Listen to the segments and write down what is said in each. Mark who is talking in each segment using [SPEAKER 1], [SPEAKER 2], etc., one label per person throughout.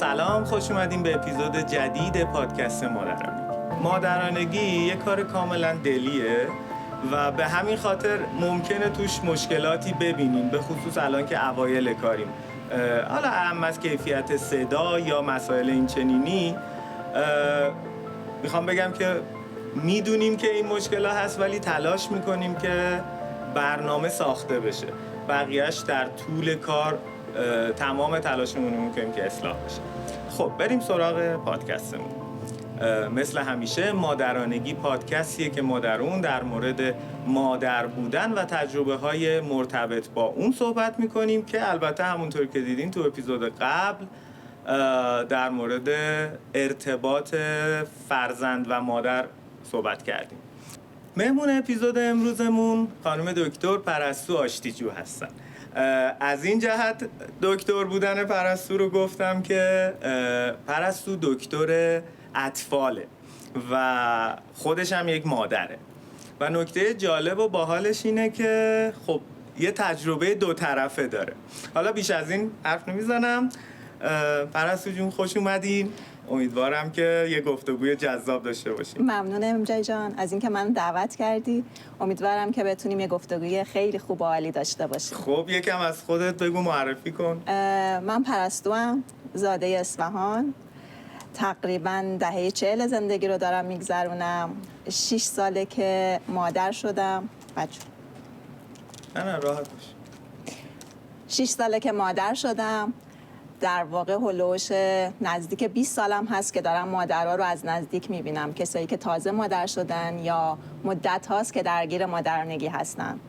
[SPEAKER 1] سلام، خوش اومدیم به اپیزود جدید پادکست مادرانگی. مادرانگی یه کار کاملا دلیه و به همین خاطر ممکنه توش مشکلاتی ببینیم، به خصوص الان که اوایل کاریم. حالا اهم از کیفیت صدا یا مسائل این چنینی، میخوام بگم که میدونیم که این مشکلات هست ولی تلاش میکنیم که برنامه ساخته بشه. بقیهش در طول کار تمام تلاشمون رو میکنیم که اصلاح بشه. خب بریم سراغ پادکستمون. مثل همیشه مادرانگی پادکستیه که مادرون در مورد مادر بودن و تجربه های مرتبط با اون صحبت میکنیم که البته همونطور که دیدین تو اپیزود قبل در مورد ارتباط فرزند و مادر صحبت کردیم. مهمون اپیزود امروزمون خانم دکتر پرستو آشتیجو هستن. از این جهت دکتر بودن پرستو رو گفتم که پرستو دکتر اطفاله و خودش هم یک مادره و نکته جالب و باحالش اینه که خب یه تجربه دو طرفه داره. حالا بیش از این حرف نمیزنم. پرستو جون خوش اومدین. امیدوارم که یه گفتگوی جذاب داشته باشیم.
[SPEAKER 2] ممنونم جای جان از اینکه من دعوت کردی. امیدوارم که بتونیم یه گفتگوی خیلی خوب و عالی داشته باشیم.
[SPEAKER 1] خب یکم از خودت بگو، معرفی کن.
[SPEAKER 2] من پرستوام، زاده اصفهان. تقریبا دهه 40 زندگی رو دارم میگذرونم. 6 ساله که مادر شدم.
[SPEAKER 1] نه راحت باش.
[SPEAKER 2] 6 ساله که مادر شدم. در واقع هلوش نزدیک 20 سالم هست که دارم مادرها رو از نزدیک میبینم، کسایی که تازه مادر شدن یا مدت هاست که درگیر مادرانگی هستن.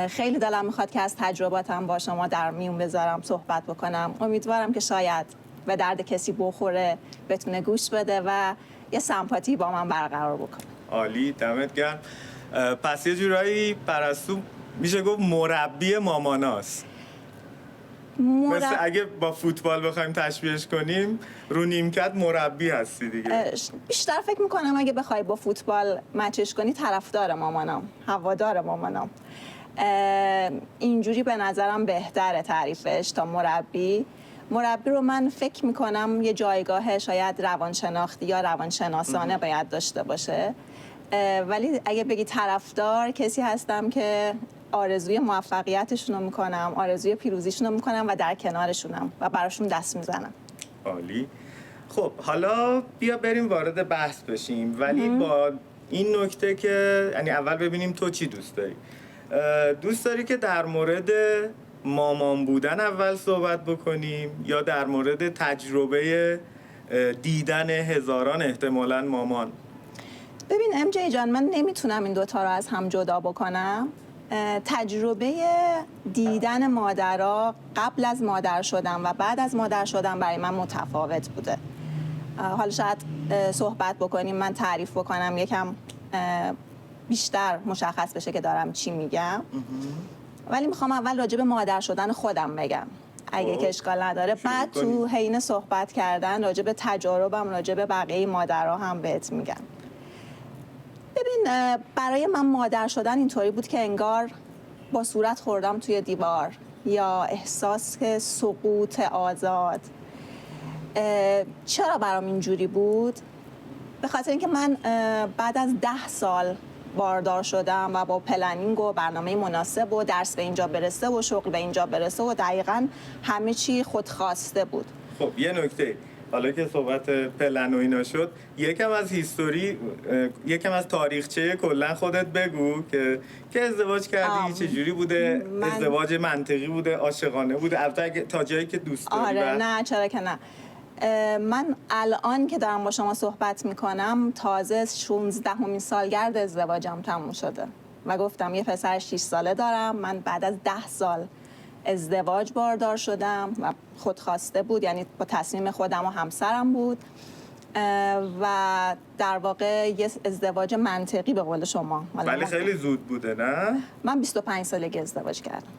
[SPEAKER 2] خیلی دلم میخواد که از تجرباتم با شما در میون بذارم، صحبت بکنم. امیدوارم که شاید به درد کسی بخوره، بتونه گوش بده و یه سمپاتی با من برقرار بکنه.
[SPEAKER 1] عالی، دمت گرم. پس یه جورایی پرستو میشه گفت مربی ماماناست. مثل اگه با فوتبال بخوایم تشبیهش کنیم، رو نیمکت مربی هستی دیگه.
[SPEAKER 2] بیشتر فکر میکنم اگه بخوای با فوتبال مچش کنی، طرفدار مامانم، هوادار مامانم. اینجوری به نظرم بهتره تعریفش تا مربی. مربی رو من فکر میکنم یه جایگاه شاید روانشناختی یا روانشناسانه باید داشته باشه، ولی اگه بگی طرفدار، کسی هستم که آرزوی موفقیتشون رو میکنم، آرزوی پیروزیشون رو میکنم و در کنارشونم و براشون دست میزنم.
[SPEAKER 1] عالی. خب حالا بیا بریم وارد بحث بشیم، ولی با این نکته که یعنی اول ببینیم تو چی دوست داری. دوست داری که در مورد مامان بودن اول صحبت بکنیم یا در مورد تجربه دیدن هزاران احتمالاً مامان؟
[SPEAKER 2] ببین ام جی جان، من نمیتونم این دوتا رو از هم جدا بکنم. تجربه دیدن مادرها قبل از مادر شدن و بعد از مادر شدن برای من متفاوت بوده. حالا شاید صحبت بکنیم، من تعریف بکنم، یکم بیشتر مشخص بشه که دارم چی میگم. ولی میخوام اول راجع به مادر شدن خودم بگم اگه که اشکال نداره، بعد تو حین صحبت کردن راجع به تجاربم راجع به بقیه مادرها هم بهت میگم. ببین برای من مادر شدن اینطوری بود که انگار با صورت خوردم توی دیوار یا احساس که سقوط آزاد. چرا برام اینجوری بود؟ به خاطر اینکه من بعد از 10 سال باردار شدم و با پلنینگ و برنامه مناسب و درس به اینجا برسه و شغل به اینجا برسه و دقیقاً همه چی خودخواسته بود.
[SPEAKER 1] خب یه نکته، حالا که صحبت پلن و اینا شد، یکم از هیستوری، یکم از تاریخچه کلا خودت بگو که ازدواج کردی، چه جوری بوده؟ ازدواج منطقی بوده، عاشقانه بوده؟ البته تا جایی که دوست داری.
[SPEAKER 2] آره نه، چرا که نه. من الان که دارم با شما صحبت میکنم تازه 16مین سالگرد ازدواجم تموم شده و گفتم یه پسر 6 ساله دارم. من بعد از 10 سال ازدواج باردار شدم و خودخواسته بود، یعنی با تصمیم خودم و همسرم بود و در واقع یه ازدواج منطقی به قول شما.
[SPEAKER 1] ولی خیلی زود بوده نه؟
[SPEAKER 2] من 25 سالگی ازدواج کردم.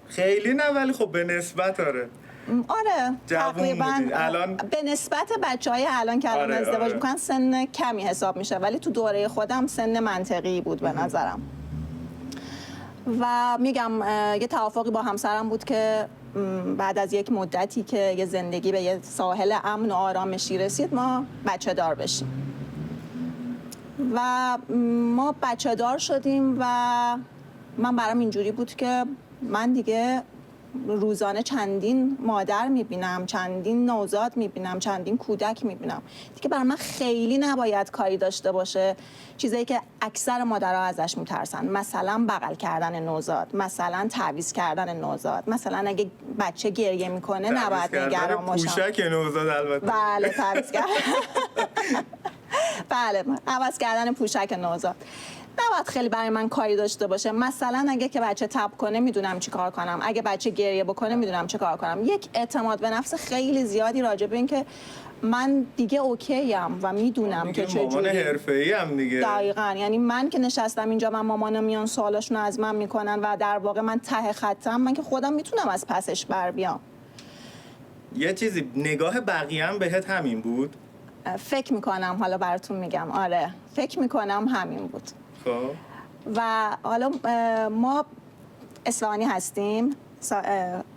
[SPEAKER 1] خیلی نه، ولی خب به نسبت آره
[SPEAKER 2] تقریبا
[SPEAKER 1] الان
[SPEAKER 2] به نسبت بچهای الان که الان ازدواج میکنن سن کمی حساب میشه، ولی تو دوره خودم سن منطقی بود به نظرم. و میگم یه توافقی با همسرم بود که بعد از یک مدتی که یه زندگی به یه ساحل امن و آرامشی رسید ما بچه دار بشیم و ما بچه دار شدیم و من برام اینجوری بود که من دیگه روزانه چندین مادر میبینم، چندین نوزاد میبینم، چندین کودک میبینم، دیگه برای من خیلی نباید کاری داشته باشه چیزایی که اکثر مادرها ازش میترسن، مثلا بغل کردن نوزاد، مثلا تعویض کردن نوزاد، مثلا اگه بچه گریه میکنه نباید نگران باشم.
[SPEAKER 1] پوشک نوزاد البته.
[SPEAKER 2] بله تعویض کردن بله عوض کردن پوشک نوزاد نباید خیلی برای من کاری داشته باشه. مثلا اگه که بچه تب کنه میدونم چی کار کنم، اگه بچه گریه بکنه میدونم چی کار کنم. یک اعتماد به نفس خیلی زیادی راجع به این که من دیگه اوکیم و میدونم که چه
[SPEAKER 1] مامان حرفه‌ای هم دیگه.
[SPEAKER 2] دقیقاً، یعنی من که نشستم اینجا و مامانا میان سوالاشون از من میکنن و در واقع من ته خطم، من که خودم میتونم از پسش بر بیام.
[SPEAKER 1] یه چیزی نگاه بقیه هم بهت همین بود؟
[SPEAKER 2] فکر میکنم، حالا براتون میگم. آره فکر میکنم همین بود.
[SPEAKER 1] خب
[SPEAKER 2] و حالا ما اصفهانی هستیم،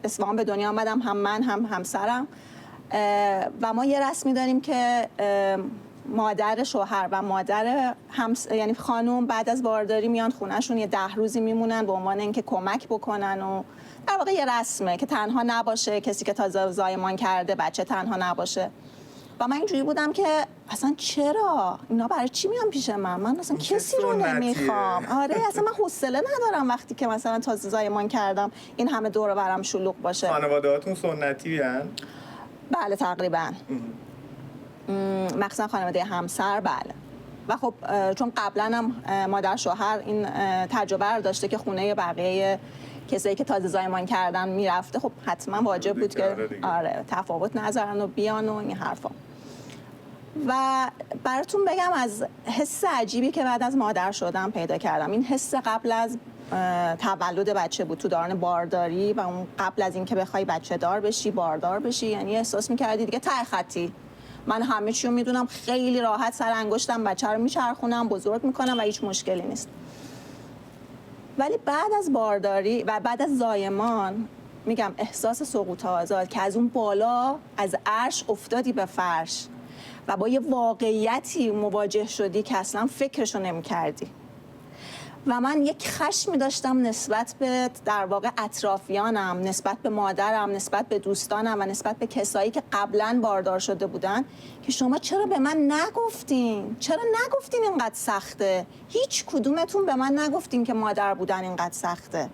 [SPEAKER 2] اصفهان به دنیا آمدم هم من هم همسرم و ما یه رسمی داریم که مادر شوهر و مادر یعنی خانم بعد از بارداری میان خونهشون یه 10 روزی میمونن به عنوان اینکه کمک بکنن و در واقع یه رسمه که تنها نباشه کسی که تازه زایمان کرده، بچه تنها نباشه. و من اینجوری بودم که اصلا چرا اینا برای چی میان پیش من اصلا کسی رو نمیخوام. آره اصلا من حوصله ندارم وقتی که مثلا تازه زایمان کردم این همه دور و برم شلوغ باشه.
[SPEAKER 1] خانواده‌هاتون سنتی هن؟
[SPEAKER 2] بله تقریبا، مخصوصا خانواده همسر. بله و خب چون قبلا هم مادر شوهر این تجربه رو داشته که خونه بقیه کسایی که تازه زایمان کردن میرفته، خب حتما واجب بود که آره تفاوت نذارن و بیان و این حرفا. و براتون بگم از حس عجیبی که بعد از مادر شدم پیدا کردم. این حس قبل از تولد بچه بود، تو دوران بارداری و اون قبل از اینکه بخوای بچه دار بشی، باردار بشی، یعنی احساس می‌کردی دیگه ته خطی، من همه چی رو میدونم، خیلی راحت سر انگشتم بچه رو میچرخونم، بزرگ میکنم و هیچ مشکلی نیست. ولی بعد از بارداری و بعد از زایمان میگم احساس سقوط آزاد که از اون بالا از عرش افتادی به فرش و با یه واقعیتی مواجه شدی که اصلا فکرشو نمی‌کردی. و من یک خشمی داشتم نسبت به در واقع اطرافیانم، نسبت به مادرم، نسبت به دوستانم و نسبت به کسایی که قبلا باردار شده بودن که شما چرا به من نگفتین؟ چرا نگفتین اینقدر سخته؟ هیچ کدومتون به من نگفتین که مادر بودن اینقدر سخته.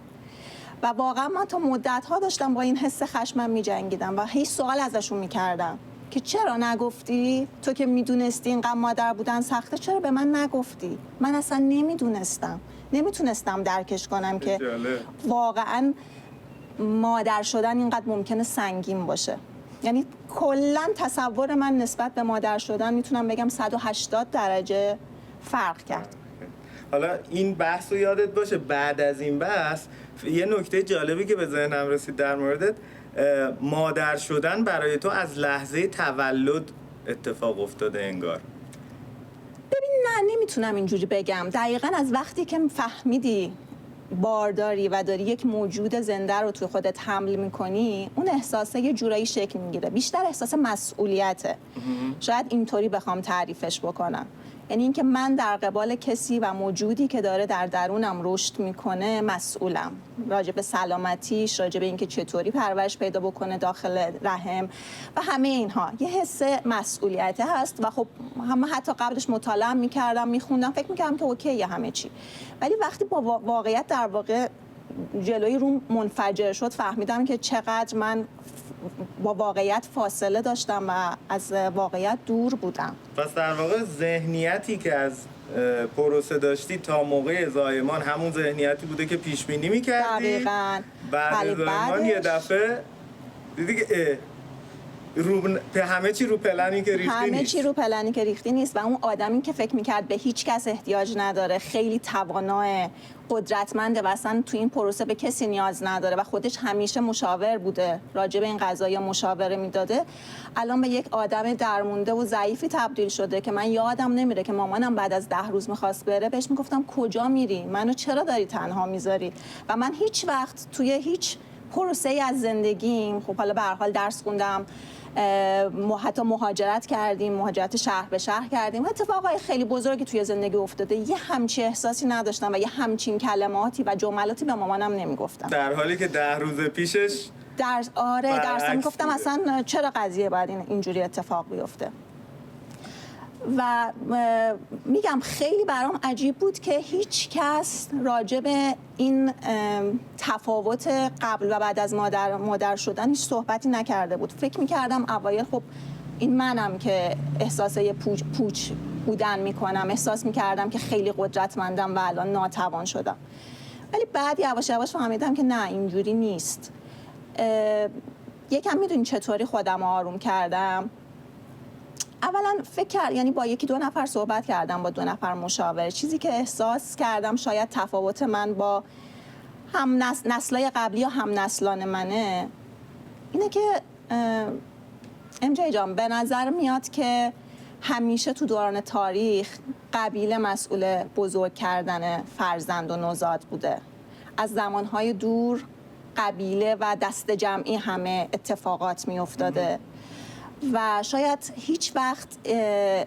[SPEAKER 2] و واقعا من تا مدت‌ها داشتم با این حس خشمم می‌جنگیدم و هیچ سوال ازشون می‌کردم که چرا نگفتی؟ تو که میدونستی اینقدر مادر بودن سخته چرا به من نگفتی؟ من اصلا نمیتونستم درکش کنم که واقعا مادر شدن اینقدر ممکنه سنگین باشه. یعنی کلا تصور من نسبت به مادر شدن میتونم بگم 180 درجه فرق کرد.
[SPEAKER 1] حالا این بحث رو یادت باشه بعد از این بحث یه نکته جالبی که به ذهنم رسید در موردت، مادر شدن برای تو از لحظه تولد اتفاق افتاده انگار.
[SPEAKER 2] ببین نه نمیتونم اینجوری بگم. دقیقاً از وقتی که فهمیدی بارداری و داری یک موجود زنده رو توی خودت حمل میکنی، اون احساسه یه جورایی شکل میگیره. بیشتر احساس مسئولیته. شاید اینطوری بخوام تعریفش بکنم. یعنی اینکه من در قبال کسی و موجودی که داره در درونم رشد میکنه مسئولم، راجع به سلامتیش، راجع به اینکه چطوری پرورش پیدا بکنه داخل رحم و همه اینها. یه حس مسئولیت هست و خب هم حتی قبلش مطالعه میکردم، میخوندم، فکر میکردم که اوکیه همه چی. ولی وقتی با واقعیت در واقع جلوی روم منفجر شد، فهمیدم که چقدر من با واقعیت فاصله داشتم و از واقعیت دور بودم.
[SPEAKER 1] پس در واقع ذهنیتی که از پروسه داشتی تا موقع زایمان همون ذهنیتی بوده که پیش بینی می‌کردی.
[SPEAKER 2] دقیقاً.
[SPEAKER 1] بعد از زایمان یه دفعه دیدی که همه چی رو پلنی که ریختی نیست.
[SPEAKER 2] همه چی رو پلنی که ریختی نیست و اون آدمی که فکر میکرد به هیچ کس احتیاج نداره، خیلی تواناه، قدرتمنده و اصلا تو این پروسه به کسی نیاز نداره و خودش همیشه مشاور بوده، راجع به این قضايا مشاوره میداده، الان به یک آدم درمونده و ضعیفی تبدیل شده که من یادم نمیره که مامانم بعد از 10 روز میخواست بره، بهش میگفتم کجا میری؟ منو چرا داری تنها میذاری؟ و من هیچ وقت توی هیچ پروسه از زندگیم، خب حالا به هر حال درس خوندم، حتی مهاجرت کردیم، مهاجرت شهر به شهر کردیم، اتفاقای خیلی بزرگی توی زندگی افتاده، یه همچین احساسی نداشتم و یه همچین کلماتی و جملاتی به مامانم نمیگفتم،
[SPEAKER 1] در حالی که 10 روز پیشش
[SPEAKER 2] درس میگفتم اصلا چرا قضیه باید اینجوری اتفاق بیفته. و میگم خیلی برام عجیب بود که هیچ کس راجع به این تفاوت قبل و بعد از مادر شدن هیچ صحبتی نکرده بود. فکر میکردم اوایل خب این منم که احساس پوچ بودن میکنم، احساس میکردم که خیلی قدرتمندم و الان ناتوان شدم، ولی بعد یواش یواش فهمیدم که نه، اینجوری نیست. یکم میدونی چطوری خودم آروم کردم؟ اولا یعنی با 1-2 نفر صحبت کردم، با 2 نفر مشاور. چیزی که احساس کردم شاید تفاوت من با نسلای قبلی یا هم نسلان منه اینه که MJ جان، به نظر میاد که همیشه تو دوران تاریخ قبیله مسئول بزرگ کردن فرزند و نوزاد بوده. از زمانهای دور قبیله و دست جمعی همه اتفاقات می افتاده و شاید هیچ وقت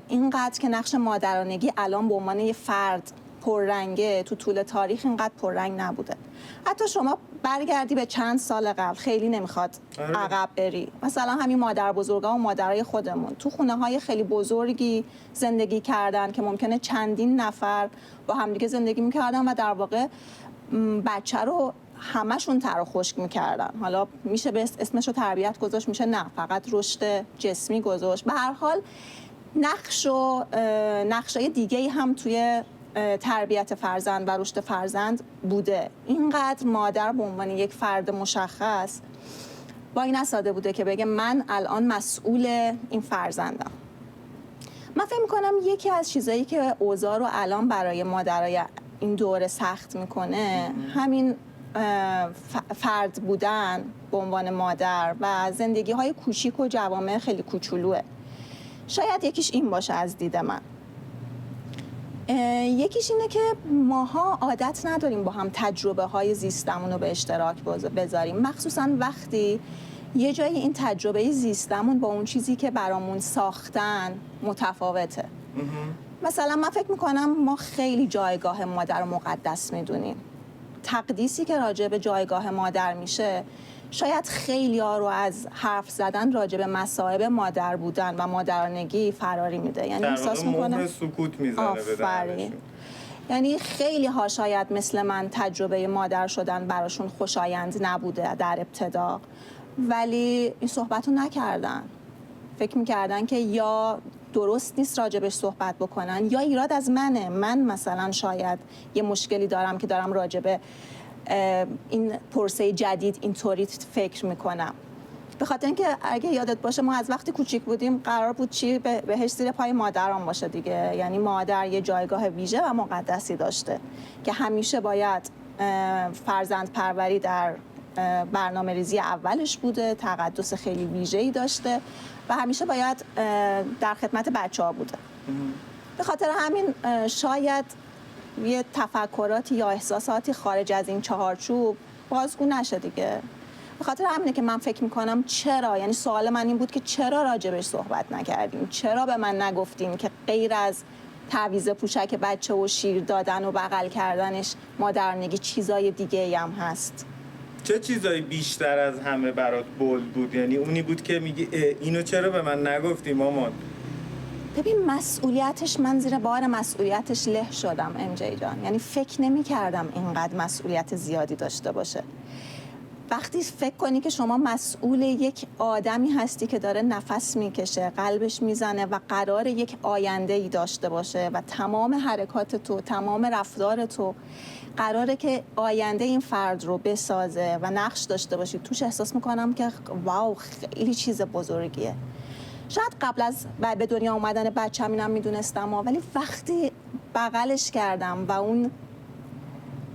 [SPEAKER 2] اینقدر که نقش مادرانگی الان به عنوان یه فرد پررنگه، تو طول تاریخ اینقدر پررنگ نبوده. حتی شما برگردی به چند سال قبل، خیلی نمیخواد عقب بری، مثلا همین مادر بزرگا و مادرای خودمون تو خونه های خیلی بزرگی زندگی کردن که ممکنه چندین نفر با همدیگه زندگی میکردن و در واقع بچه رو همشون تر و خشک میکردن. حالا میشه به اسمش رو تربیت گذاشت، میشه نه فقط رشد جسمی گذاشت. به هر حال نقشای دیگه‌ای هم توی تربیت فرزند و رشد فرزند بوده. اینقدر مادر به عنوان یک فرد مشخص وای نساده بوده که بگه من الان مسئول این فرزندم. من فکر میکنم یکی از چیزایی که اوضاع رو الان برای مادرای این دوره سخت میکنه همین فرد بودن به عنوان مادر و زندگی های کوچیک و جوامع خیلی کوچولوه. شاید یکیش این باشه از دید من. یکیش اینه که ماها عادت نداریم با هم تجربه های زیستمون رو به اشتراک بذاریم، مخصوصا وقتی یه جایی این تجربه زیستمون با اون چیزی که برامون ساختن متفاوته. مثلا من فکر میکنم ما خیلی جایگاه مادر رو مقدس میدونیم. تقدیسی که راجع به جایگاه مادر میشه شاید خیلی ها رو از حرف زدن راجع به مصائب مادر بودن و مادرانگی فراری میده. یعنی احساس میکنم
[SPEAKER 1] مهر سکوت میزنه به درشون.
[SPEAKER 2] یعنی خیلی ها شاید مثل من تجربه مادر شدن براشون خوشایند نبوده در ابتدا، ولی این صحبت رو نکردن. فکر میکردن که یا درست نیست راجبش صحبت بکنن یا ایراد از منه، من مثلا شاید یه مشکلی دارم که دارم راجب این پرسه جدید اینطوری فکر میکنم. به خاطر اینکه اگه یادت باشه ما از وقتی کوچیک بودیم قرار بود چی بهش زیر پای مادرم باشه دیگه. یعنی مادر یه جایگاه ویژه و مقدسی داشته که همیشه باید فرزند پروری در برنامه ریزی اولش بوده، تقدس خیلی ویژه‌ای داشته و همیشه باید در خدمت بچه‌ها بوده. به خاطر همین شاید یه تفکراتی یا احساساتی خارج از این چهارچوب بازگو نشه دیگه. به خاطر همینه که من فکر میکنم چرا، یعنی سوال من این بود که چرا راجبش صحبت نکردیم، چرا به من نگفتیم که غیر از تعویض پوشک بچه و شیر دادن و بغل کردنش مادرانگی چیزای دیگه هم هست.
[SPEAKER 1] چه چیزایی بیشتر از همه برات بولد بود؟ یعنی اونی بود که میگی اینو چرا به من نگفتی مامان؟
[SPEAKER 2] ببین مسئولیتش، من زیر بار مسئولیتش له شدم MJ جان. یعنی فکر نمی کردم اینقدر مسئولیت زیادی داشته باشه. وقتی فکر کنی که شما مسئول یک آدمی هستی که داره نفس میکشه، قلبش میزنه و قرار یک آینده‌ای داشته باشه و تمام حرکات تو، تمام رفتار تو قراره که آینده این فرد رو بسازه و نقش داشته باشی توش، احساس میکنم که واو خیلی چیز بزرگیه. شاید قبل از به دنیا اومدن بچه‌م اینم میدونستم، ولی وقتی بغلش کردم و اون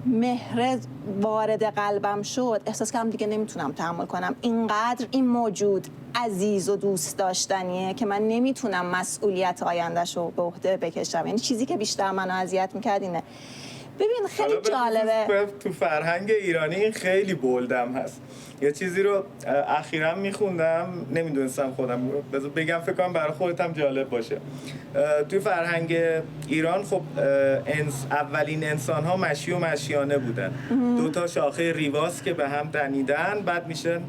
[SPEAKER 2] مهر وارد قلبم شد احساس کردم دیگه نمیتونم تحمل کنم. اینقدر این موجود عزیز و دوست داشتنیه که من نمیتونم مسئولیت آینده‌شو به عهده بکشم. یعنی چیزی که بیشتر منو اذیت میکرد اینه ببین خیلی جالبه.
[SPEAKER 1] تو فرهنگ ایرانی این خیلی بولدم هست. یه چیزی رو اخیراً میخوندم، نمیدونستم خودم، بذار بگم فکر کنم برای خودت هم جالب باشه. تو فرهنگ ایران خب اولین انسان ها مشی و مشیانه بودن. دو تا شاخه ریواس که به هم تنیدن بعد میشن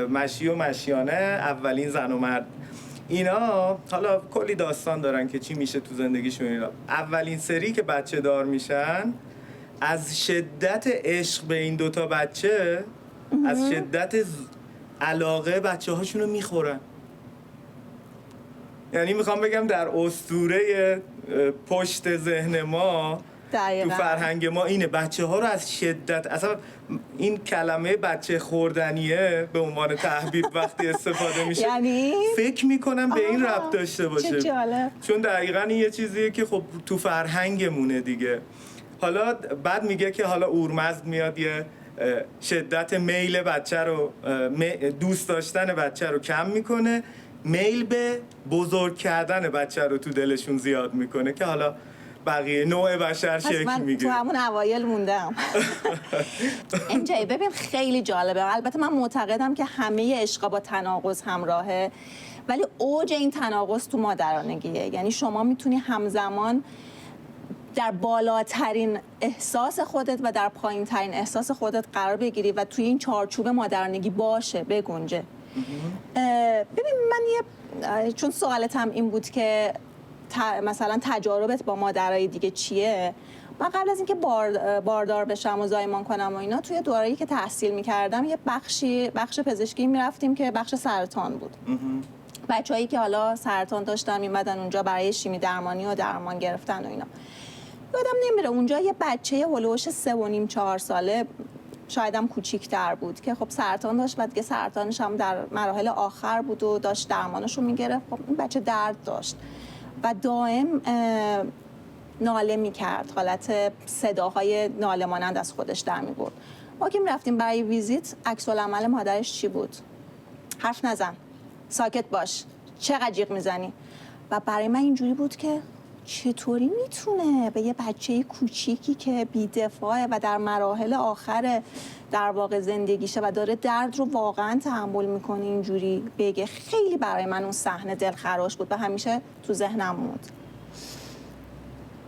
[SPEAKER 1] مشی و مشیانه، اولین زن و مرد. اینا حالا کلی داستان دارن که چی میشه تو زندگیشون. اینا اولین سری که بچه دار میشن، از شدت عشق به این دوتا بچه، از شدت علاقه بچه هاشون رو میخورن. یعنی میخوام بگم در اسطوره پشت ذهن ما
[SPEAKER 2] دقیقا.
[SPEAKER 1] تو فرهنگ ما اینه، بچه ها رو از شدت، اصلا این کلمه بچه خوردنیه به عنوان تعبیر وقتی استفاده میشه
[SPEAKER 2] یعنی
[SPEAKER 1] فکر میکنم به این ربط داشته باشه.
[SPEAKER 2] چه جالب.
[SPEAKER 1] چون دقیقاً این یه چیزیه که خب تو فرهنگمونه دیگه. حالا بعد میگه که حالا اورمزد میاد یه شدت میل بچه رو، دوست داشتن بچه رو کم میکنه، میل به بزرگ کردن بچه رو تو دلشون زیاد میکنه که حالا بقیه نوع بشر شکل میگیره.
[SPEAKER 2] تو همون اوایل موندم. MJ ببین خیلی جالبه. البته من معتقدم که همه عشقا با تناقض همراهه، ولی اوج این تناقض تو مادرانگیه. یعنی شما میتونی همزمان در بالاترین احساس خودت و در پایین ترین احساس خودت قرار بگیری و توی این چارچوب مادرانگی باشه، بگنجه. ببین من چون سوالتم این بود که مثلا تجاربت با مادرای دیگه چیه، من قبل از اینکه باردار بشم و زایمان کنم و اینا، توی دوره‌ای که تحصیل می‌کردم یه بخش پزشکی می‌رفتیم که بخش سرطان بود. بچه‌هایی که حالا سرطان داشتن میمدن اونجا برای شیمی درمانی و درمان گرفتن و اینا. یادم نمیره اونجا یه بچه هولوش 3.5-4 ساله، شایدم کوچیک‌تر بود، که خب سرطان داشت و دیگه سرطانش هم در مراحل آخر بود و داشت درمانش رو میگرفت. خب این بچه درد داشت و دائم ناله میکرد، حالت صداهای ناله مانند از خودش در میبرد. ما که میرفتیم برای ویزیت، عکس العمل مادرش چی بود؟ حرف نزن، ساکت باش، چقدر جیغ میزنی؟ و برای من اینجوری بود که چطوری میتونه به یه بچه کوچیکی که بی‌دفاعه و در مراحل آخر در واقع زندگیشه و داره درد رو واقعا تحمل میکنه اینجوری بگه؟ خیلی برای من اون صحنه دلخراش بود و همیشه تو ذهنم موند.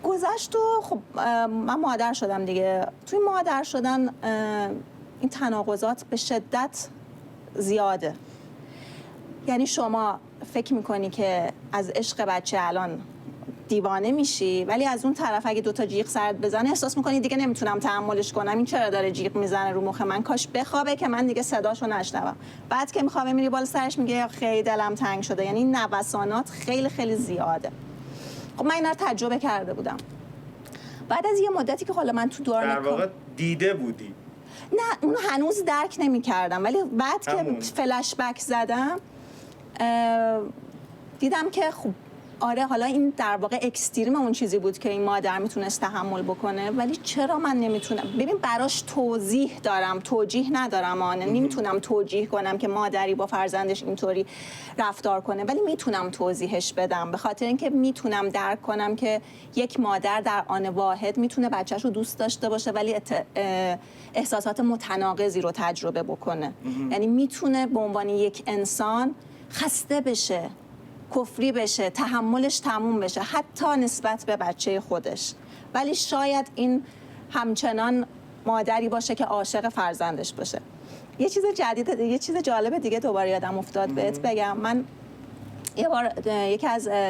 [SPEAKER 2] گذشت و خب من مادر شدم دیگه. توی مادر شدن این تناقضات به شدت زیاده. یعنی شما فکر میکنی که از عشق بچه الان دیوانه میشی، ولی از اون طرف اگه دوتا جیغ سرت بزنه احساس میکنی دیگه نمیتونم تحملش کنم، این چرا داره جیغ میزنه رو مخ من، کاش بخوابه که من دیگه صداشو نشنوم. بعد که میخوابه میری بالا سرش میگه خیلی دلم تنگ شده. یعنی نوسانات خیلی خیلی زیاده. خب من اینا رو تجربه کرده بودم. بعد از یه مدتی که حالا من تو دوران
[SPEAKER 1] در واقع دیده بودی؟
[SPEAKER 2] نه اون هنوز درک نمی کردم، ولی بعد که فلش بک زدم دیدم که خب آره، حالا این در واقع اکستریم اون چیزی بود که این مادر میتونست تحمل بکنه، ولی چرا من نمیتونم؟ ببین براش توضیح دارم، توجیه ندارم. نمیتونم توجیه کنم که مادری با فرزندش اینطوری رفتار کنه، ولی میتونم توضیحش بدم، به خاطر اینکه میتونم درک کنم که یک مادر در آن واحد میتونه بچه‌ش رو دوست داشته باشه ولی احساسات متناقضی رو تجربه بکنه. یعنی میتونه به عنوان یک انسان خسته بشه، کفری بشه، تحملش تموم بشه، حتی نسبت به بچه خودش، ولی شاید این همچنان مادری باشه که عاشق فرزندش باشه. یه چیز جدید، یه چیز جالب دیگه دوباره یادم افتاد بهت بگم. من یه بار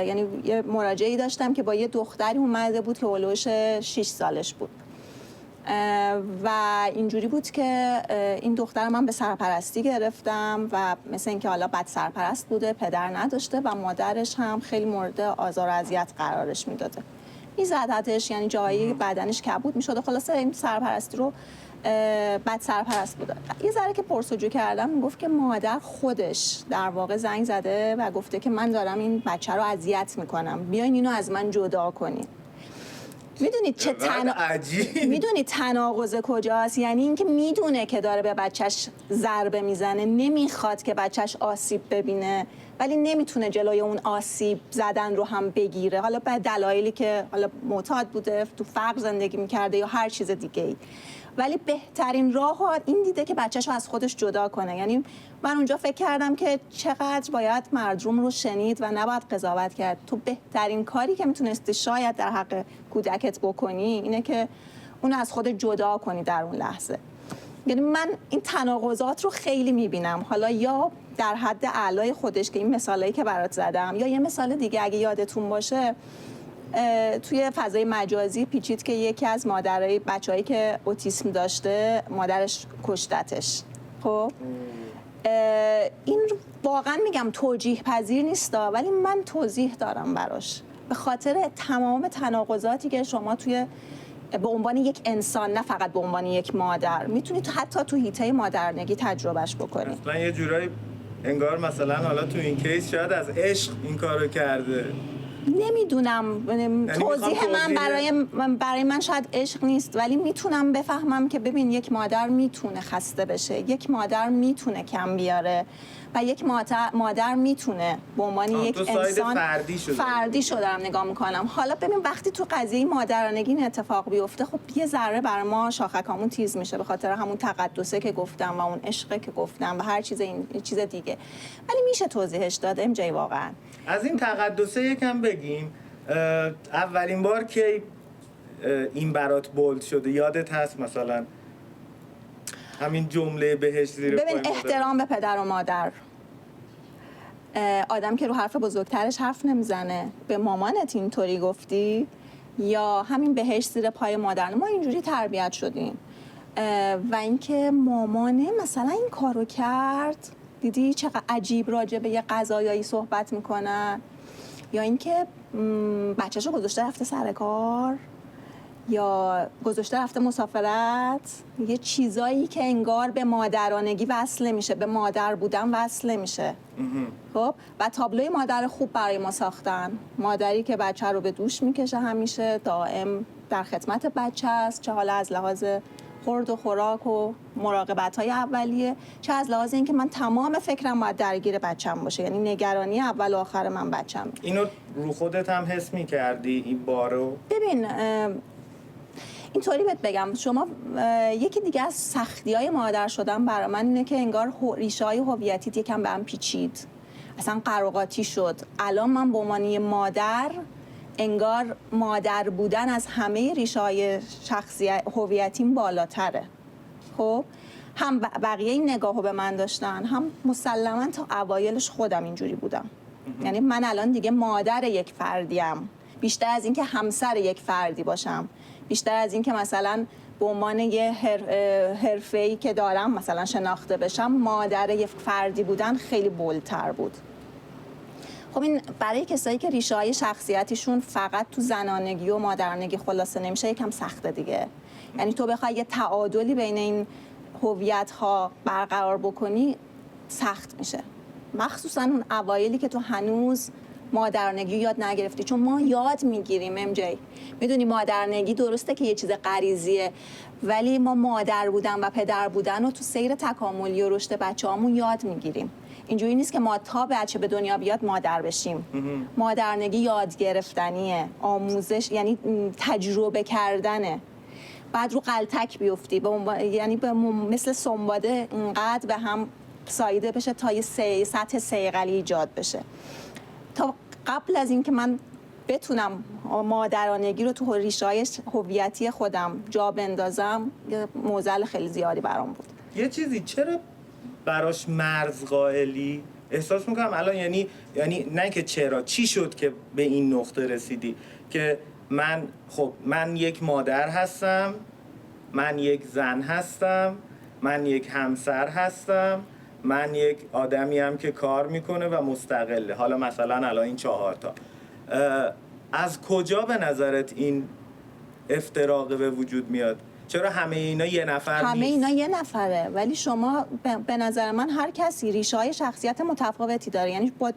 [SPEAKER 2] یعنی یه مراجعه‌ای داشتم که با یه دختری اومده بود که اولوش 6 سالش بود و اینجوری بود که این دختر من به سرپرستی گرفتم و مثل اینکه حالا بد سرپرست بوده، پدر نداشته و مادرش هم خیلی مورد آزار و اذیت قرارش میداده، میزدتش، یعنی جایی بدنش کبود میشد. خلاصه این سرپرستی رو بد سرپرست بوده. یه ذره که پرسجو کردم میگفت که مادر خودش در واقع زنگ زده و گفته که من دارم این بچه رو اذیت میکنم، بیاین اینو از من جدا کنین. میدونید چه میدونید تناقض کجاست؟ یعنی اینکه میدونه که داره به بچهش ضربه میزنه، نمیخواد که بچهش آسیب ببینه، ولی نمیتونه جلوی اون آسیب زدن رو هم بگیره، حالا به دلایلی که حالا معتاد بوده، تو فقر زندگی میکرده یا هر چیز دیگه ای. ولی بهترین راه این دیده که بچه‌ش رو از خودش جدا کنه. یعنی من اونجا فکر کردم که چقدر باید مردم رو شنید و نباید قضاوت کرد. تو بهترین کاری که میتونستی شاید در حق کودکت بکنی اینه که اون از خود جدا کنی در اون لحظه. یعنی من این تناقضات رو خیلی میبینم، حالا یا در حد اعلای خودش که این مثالایی که برات زدم، یا یه مثال دیگه اگه یادتون باشه توی فضای مجازی پیچید که یکی از مادرای بچه‌هایی که اوتیسم داشته مادرش کشتتش. خب این واقعا میگم توجیه پذیر نیستا، ولی من توضیح دارم براش به خاطر تمام تناقضاتی که شما توی به عنوان یک انسان، نه فقط به عنوان یک مادر، میتونید حتی تو حیطه مادرنگی تجربهش بکنید.
[SPEAKER 1] اصلا یه جورایی انگار مثلا حالا تو این کیس شاید از عشق این کارو کرده.
[SPEAKER 2] نمیدونم، توضیح من برای من شاید عشق نیست، ولی میتونم بفهمم که ببین یک مادر میتونه خسته بشه، یک مادر میتونه کم بیاره و یک مادر میتونه به عنوان یک انسان فردی شو دارم نگاه میکنم. حالا ببین وقتی تو قضیه مادرانگی این اتفاق بیفته، خب یه ذره بر ما شاخکامون تیز میشه به خاطر همون تقدسه که گفتم و اون عشقه که گفتم و هر چیز این چیز دیگه، ولی میشه توضیحش داد ام جی. واقعا
[SPEAKER 1] از این تقدسه یکم بگیم. اولین بار که این برات بولد شده یادت هست؟ مثلا همین جمله بهش زیر پای
[SPEAKER 2] ببین احترام به پدر و مادر، آدم که رو حرف بزرگترش حرف نمیزنه. به مامانت اینطوری گفتی؟ یا همین بهش زیر پای مادر. ما اینجوری تربیت شدیم و اینکه مامانه مثلا این کارو کرد، دیدی چقدر عجیب راجع به یه قضایایی صحبت میکنن، یا اینکه بچه‌شو گذاشته رفته سر کار یا گذاشته رفته مسافرت، یه چیزایی که انگار به مادرانگی وصل نمیشه، به مادر بودن وصل نمیشه. خب و تابلوی مادر خوب برای ما ساختن، مادری که بچه رو به دوش میکشه، همیشه دائم در خدمت بچه است، چه حالا از لحاظ خورد و خوراک و مراقبت‌های اولیه، چه از لحاظ اینکه من تمام فکرم باید درگیر بچه‌م باشه، یعنی نگرانی اول و آخر من بچه‌م.
[SPEAKER 1] اینو رو خودت هم حس می‌کردی این بارو؟
[SPEAKER 2] ببین اینطوری بهت بگم، شما یکی دیگه از سختی‌های مادر شدن برای من اینه که انگار ریشه‌های هویتیت یکم به هم پیچید، اصلا قراقاتی شد. الان من به عنوان مادر انگار مادر بودن از همه ریشه‌های هویتیم بالاتره. خب هم بقیه این نگاهو به من داشتن، هم مسلماً تا اوایلش خودم اینجوری بودم. یعنی من الان دیگه مادر یک فردیم، بیشتر از این که همسر یک فردی باشم، بیشتر از این که مثلا به عنوان یه حرفه‌ای که دارم مثلا شناخته بشم، مادر یک فردی بودن خیلی بولتر بود. خب این برای کسایی که ریشه‌های شخصیتیشون فقط تو زنانگی و مادرانگی خلاصه نمیشه یکم سخته دیگه. یعنی تو بخوای یه تعادلی بین این هویت‌ها برقرار بکنی سخت میشه، مخصوصا اون اوایلی که تو هنوز مادرانگی یاد نگرفتی. چون ما یاد میگیریم ام جی، میدونی مادرانگی درسته که یه چیز غریزیه، ولی ما مادر بودن و پدر بودن رو تو سیر تکاملی و رشد بچه‌هامون یاد میگیریم. اینجوری نیست که ما تا بچه به دنیا بیاد مادر بشیم. مادرانگی یاد گرفتنیه، آموزش یعنی تجربه کردنه. بعد رو غلطک بیفتی، یعنی مثل سنباده اینقدر به هم ساییده بشه تا یه سطح صیقلی ایجاد بشه. تا قبل از این که من بتونم مادرانگی رو تو ریشه‌های هویتی خودم جا بندازم، یه معضل خیلی زیادی برام بود.
[SPEAKER 1] یه چیزی چرا براش مرز قائلی؟ احساس میکنم الان یعنی نه که چرا، چی شد که به این نقطه رسیدی که من یک مادر هستم، من یک زن هستم، من یک همسر هستم، من یک آدمیم که کار میکنه و مستقله. حالا مثلا الان این 4 تا از کجا به نظرت این افتراق به وجود میاد؟ چرا همه اینا یه نفر نیست؟
[SPEAKER 2] همه اینا یه نفره، ولی شما به نظر من هر کسی ریشه‌های شخصیت متفاوتی داره، یعنی با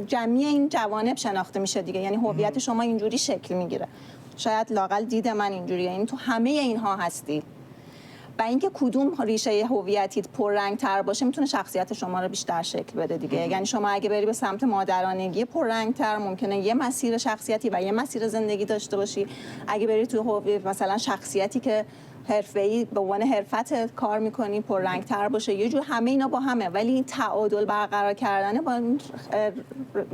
[SPEAKER 2] جمعی این جوانب شناخته میشه دیگه. یعنی هویت شما اینجوری شکل میگیره، شاید لااقل دید من اینجوریه، یعنی تو همه اینها هستی. و اینکه کدوم ریشه هویتیت پررنگ‌تر باشه میتونه شخصیت شما رو بیشتر شکل بده دیگه. یعنی شما اگه بری به سمت مادرانگی پررنگ‌تر ممکنه یه مسیر شخصیتی و یه مسیر زندگی داشته باشی. اگه بری تو مثلا شخصیتی که حرفه‌ای به عنوان حرفت کار می‌کنی پررنگ‌تر باشه، یه جور همه اینا با همه، ولی این تعادل برقرار کردن با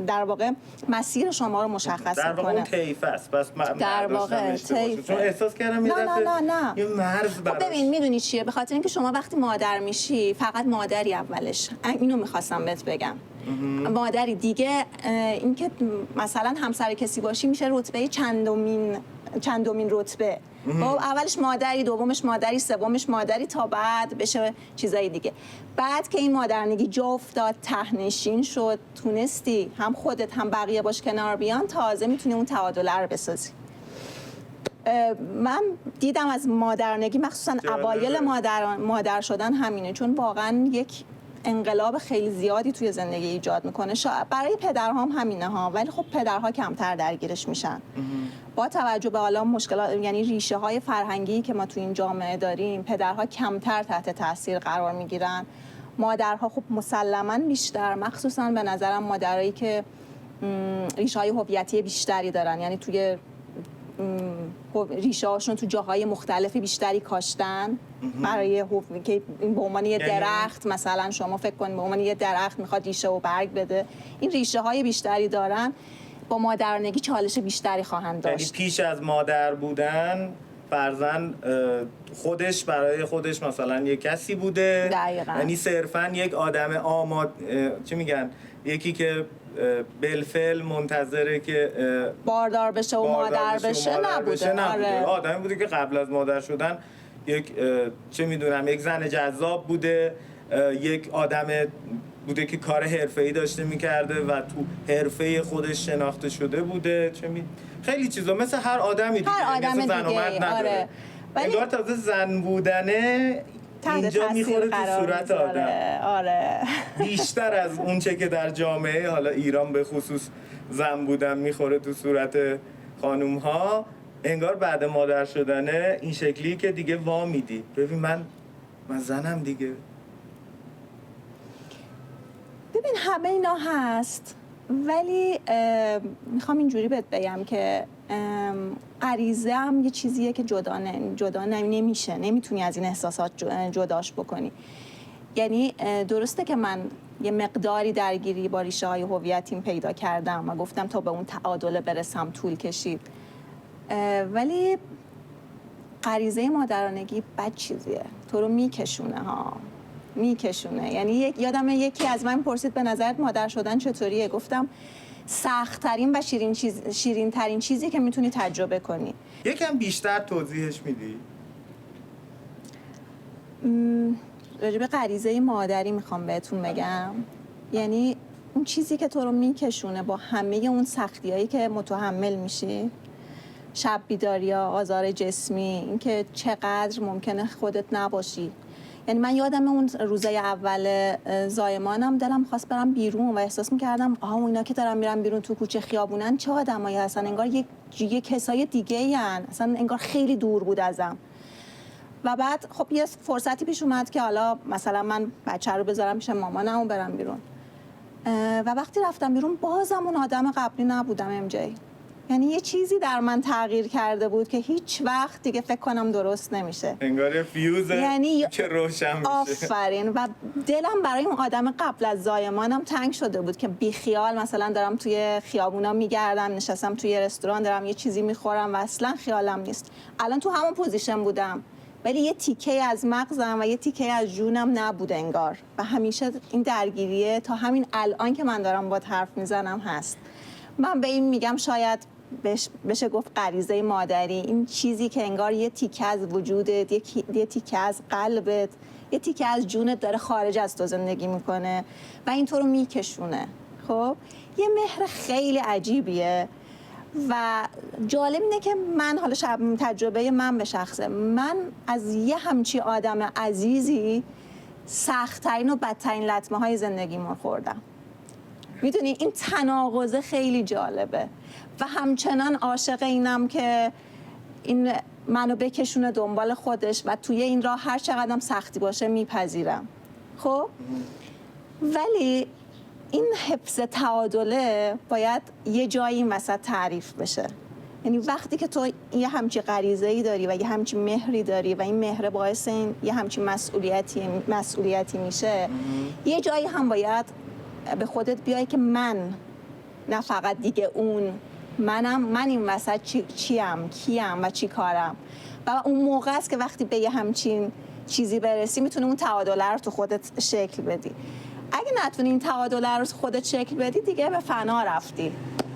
[SPEAKER 2] در واقع مسیر شما رو مشخص می‌کنه.
[SPEAKER 1] در واقع اون طیف است. پس
[SPEAKER 2] در واقع طیف.
[SPEAKER 1] چون احساس کردم یه دفعه یه مرز براش.
[SPEAKER 2] ببین میدونی چیه؟ به خاطر اینکه شما وقتی مادر میشی فقط مادری اولش. اینو می‌خواستم بهت بگم. مادری دیگه، اینکه مثلا همسر کسی باشی میشه رتبه چندمین رتبه. خب اولش مادری، دومش مادری، سومش مادری، تا بعد بشه چیزای دیگه. بعد که این مادرنگی جا افتاد، ته‌نشین شد، تونستی هم خودت هم بقیه باش کنار بیان، تازه میتونی اون تعادل رو بسازی. من دیدم از مادرنگی مخصوصا اوایل مادر شدن همینه، چون واقعا یک انقلاب خیلی زیادی توی زندگی ایجاد میکنه. برای پدرها هم همینه ها، ولی خب پدرها کمتر درگیرش میشن. با توجه به حالا مشکلات، یعنی ریشه های فرهنگی که ما توی این جامعه داریم، پدرها کمتر تحت تاثیر قرار میگیرن، مادرها خب مسلماً بیشتر، مخصوصا به نظرم مادرایی که ریشه های هویتی بیشتری دارن، یعنی توی ریشه هاشون تو جاهای مختلفی بیشتری کاشتن برای که به عنوان یه درخت، مثلا شما فکر کنید به عنوان یه درخت میخواد ریشه و برگ بده، این ریشه های بیشتری دارن، با مادرانگی چالش بیشتری خواهند داشت.
[SPEAKER 1] یعنی پیش از مادر بودن فرزند خودش برای خودش مثلا یه کسی بوده،
[SPEAKER 2] دقیقاً.
[SPEAKER 1] یعنی صرفا یک آدم چی میگن، یکی که بالفعل منتظره که
[SPEAKER 2] باردار بشه و مادر بشه نبوده.
[SPEAKER 1] آره. آدمی بوده که قبل از مادر شدن یک چه میدونم یک زن جذاب بوده، یک آدم بوده که کار حرفه‌ای داشته میکرده و تو حرفه خودش شناخته شده بوده، خیلی چیزا مثل هر آدمی دیگه،
[SPEAKER 2] هر آدم
[SPEAKER 1] زن و مرد نداره.
[SPEAKER 2] آره.
[SPEAKER 1] انگار تازه زن بودنه اینجا میخوره تو صورت آدم.
[SPEAKER 2] آره.
[SPEAKER 1] بیشتر از اون چه که در جامعه حالا ایران به خصوص زن بودن میخوره تو صورت خانوم ها، انگار بعد مادر شدنه این شکلی که دیگه وا میدی، ببین من زنم دیگه.
[SPEAKER 2] ببین همه اینا هست، ولی میخوام اینجوری بهت بگم که غریزه هم یه چیزیه که جدا نمیشه، نمیتونی از این احساسات جداش بکنی. یعنی درسته که من یه مقداری درگیری با ریشه های هویتیم پیدا کردم و گفتم تا به اون تعادل برسم طول کشید، ولی غریزه مادرانگی بد چیزیه، تو رو میکشونه ها، میکشونه. یعنی یادم یکی از من پرسید به نظرت مادر شدن چطوریه؟ گفتم سخت‌ترین و شیرین ترین چیزی که میتونی تجربه کنی.
[SPEAKER 1] یکم بیشتر توضیحش میدی؟
[SPEAKER 2] راجب غریزه مادری میخوام بهتون بگم، یعنی اون چیزی که تو رو میکشونه با همه اون سختیایی که متحمل میشی، شب بیداریا، آزار جسمی، اینکه چقدر ممکنه خودت نباشی. یعنی من یادم اون روزای اول زایمانم دلم خواست برم بیرون و احساس میکردم اینا که دارن میرن بیرون تو کوچه خیابونن چه آدمایی هستن، انگار یک کسای دیگه این، اصلا انگار خیلی دور بود ازم. و بعد خب یه فرصتی پیش اومد که حالا مثلا من بچه رو بذارم پیش مامانم و برم بیرون، و وقتی رفتم بیرون بازم اون آدم قبلی نبودم ام جی. یعنی یه چیزی در من تغییر کرده بود که هیچ وقت دیگه فکر کنم درست نمیشه،
[SPEAKER 1] انگار فیوز
[SPEAKER 2] یعنی
[SPEAKER 1] که روشن میشه.
[SPEAKER 2] آفرین. و دلم برای اون آدم قبل از زایمانم تنگ شده بود که بیخیال مثلا دارم توی خیابونا میگردم، نشستم توی رستوران دارم یه چیزی میخورم و اصلا خیالم نیست. الان تو همون پوزیشن بودم، ولی یه تیکه از مغزم و یه تیکه از جونم نبود انگار، و همیشه این درگیریه تا همین الان که من دارم با حرف میزنم هست. من به این میگم شاید بشه گفت غریزه مادری، این چیزی که انگار یه تیکه از وجودت، یه تیکه از قلبت، یه تیکه از جونت داره خارج از تو زندگی میکنه و این تو رو میکشونه. خب یه مهر خیلی عجیبیه و جالب اینه که من حالا تجربه من به شخصه، من از یه همچی آدم عزیزی سخت‌ترین و بدترین لطمه های زندگیمون خوردم. میدونی این تناقض خیلی جالبه و همچنان عاشق اینم که این منو بکشونه دنبال خودش و توی این راه هر چقدرم سختی باشه میپذیرم. خب ولی این حفظ تعادله باید یه جایی این وسط تعریف بشه. یعنی وقتی که تو یه همچین غریزه‌ای داری و یه همچین مهری داری و این مهر باعث این یه همچین مسئولیتی میشه، یه جایی هم باید به خودت بیای که من، نه فقط دیگه اون، من این وسط چیم، کیم و چی کارم. و اون موقع است که وقتی به یه همچین چیزی برسی میتونه اون تعادله رو تو خودت شکل بدی. اگه نتونی این تعادله رو خودت شکل بدی دیگه به فنا رفتی.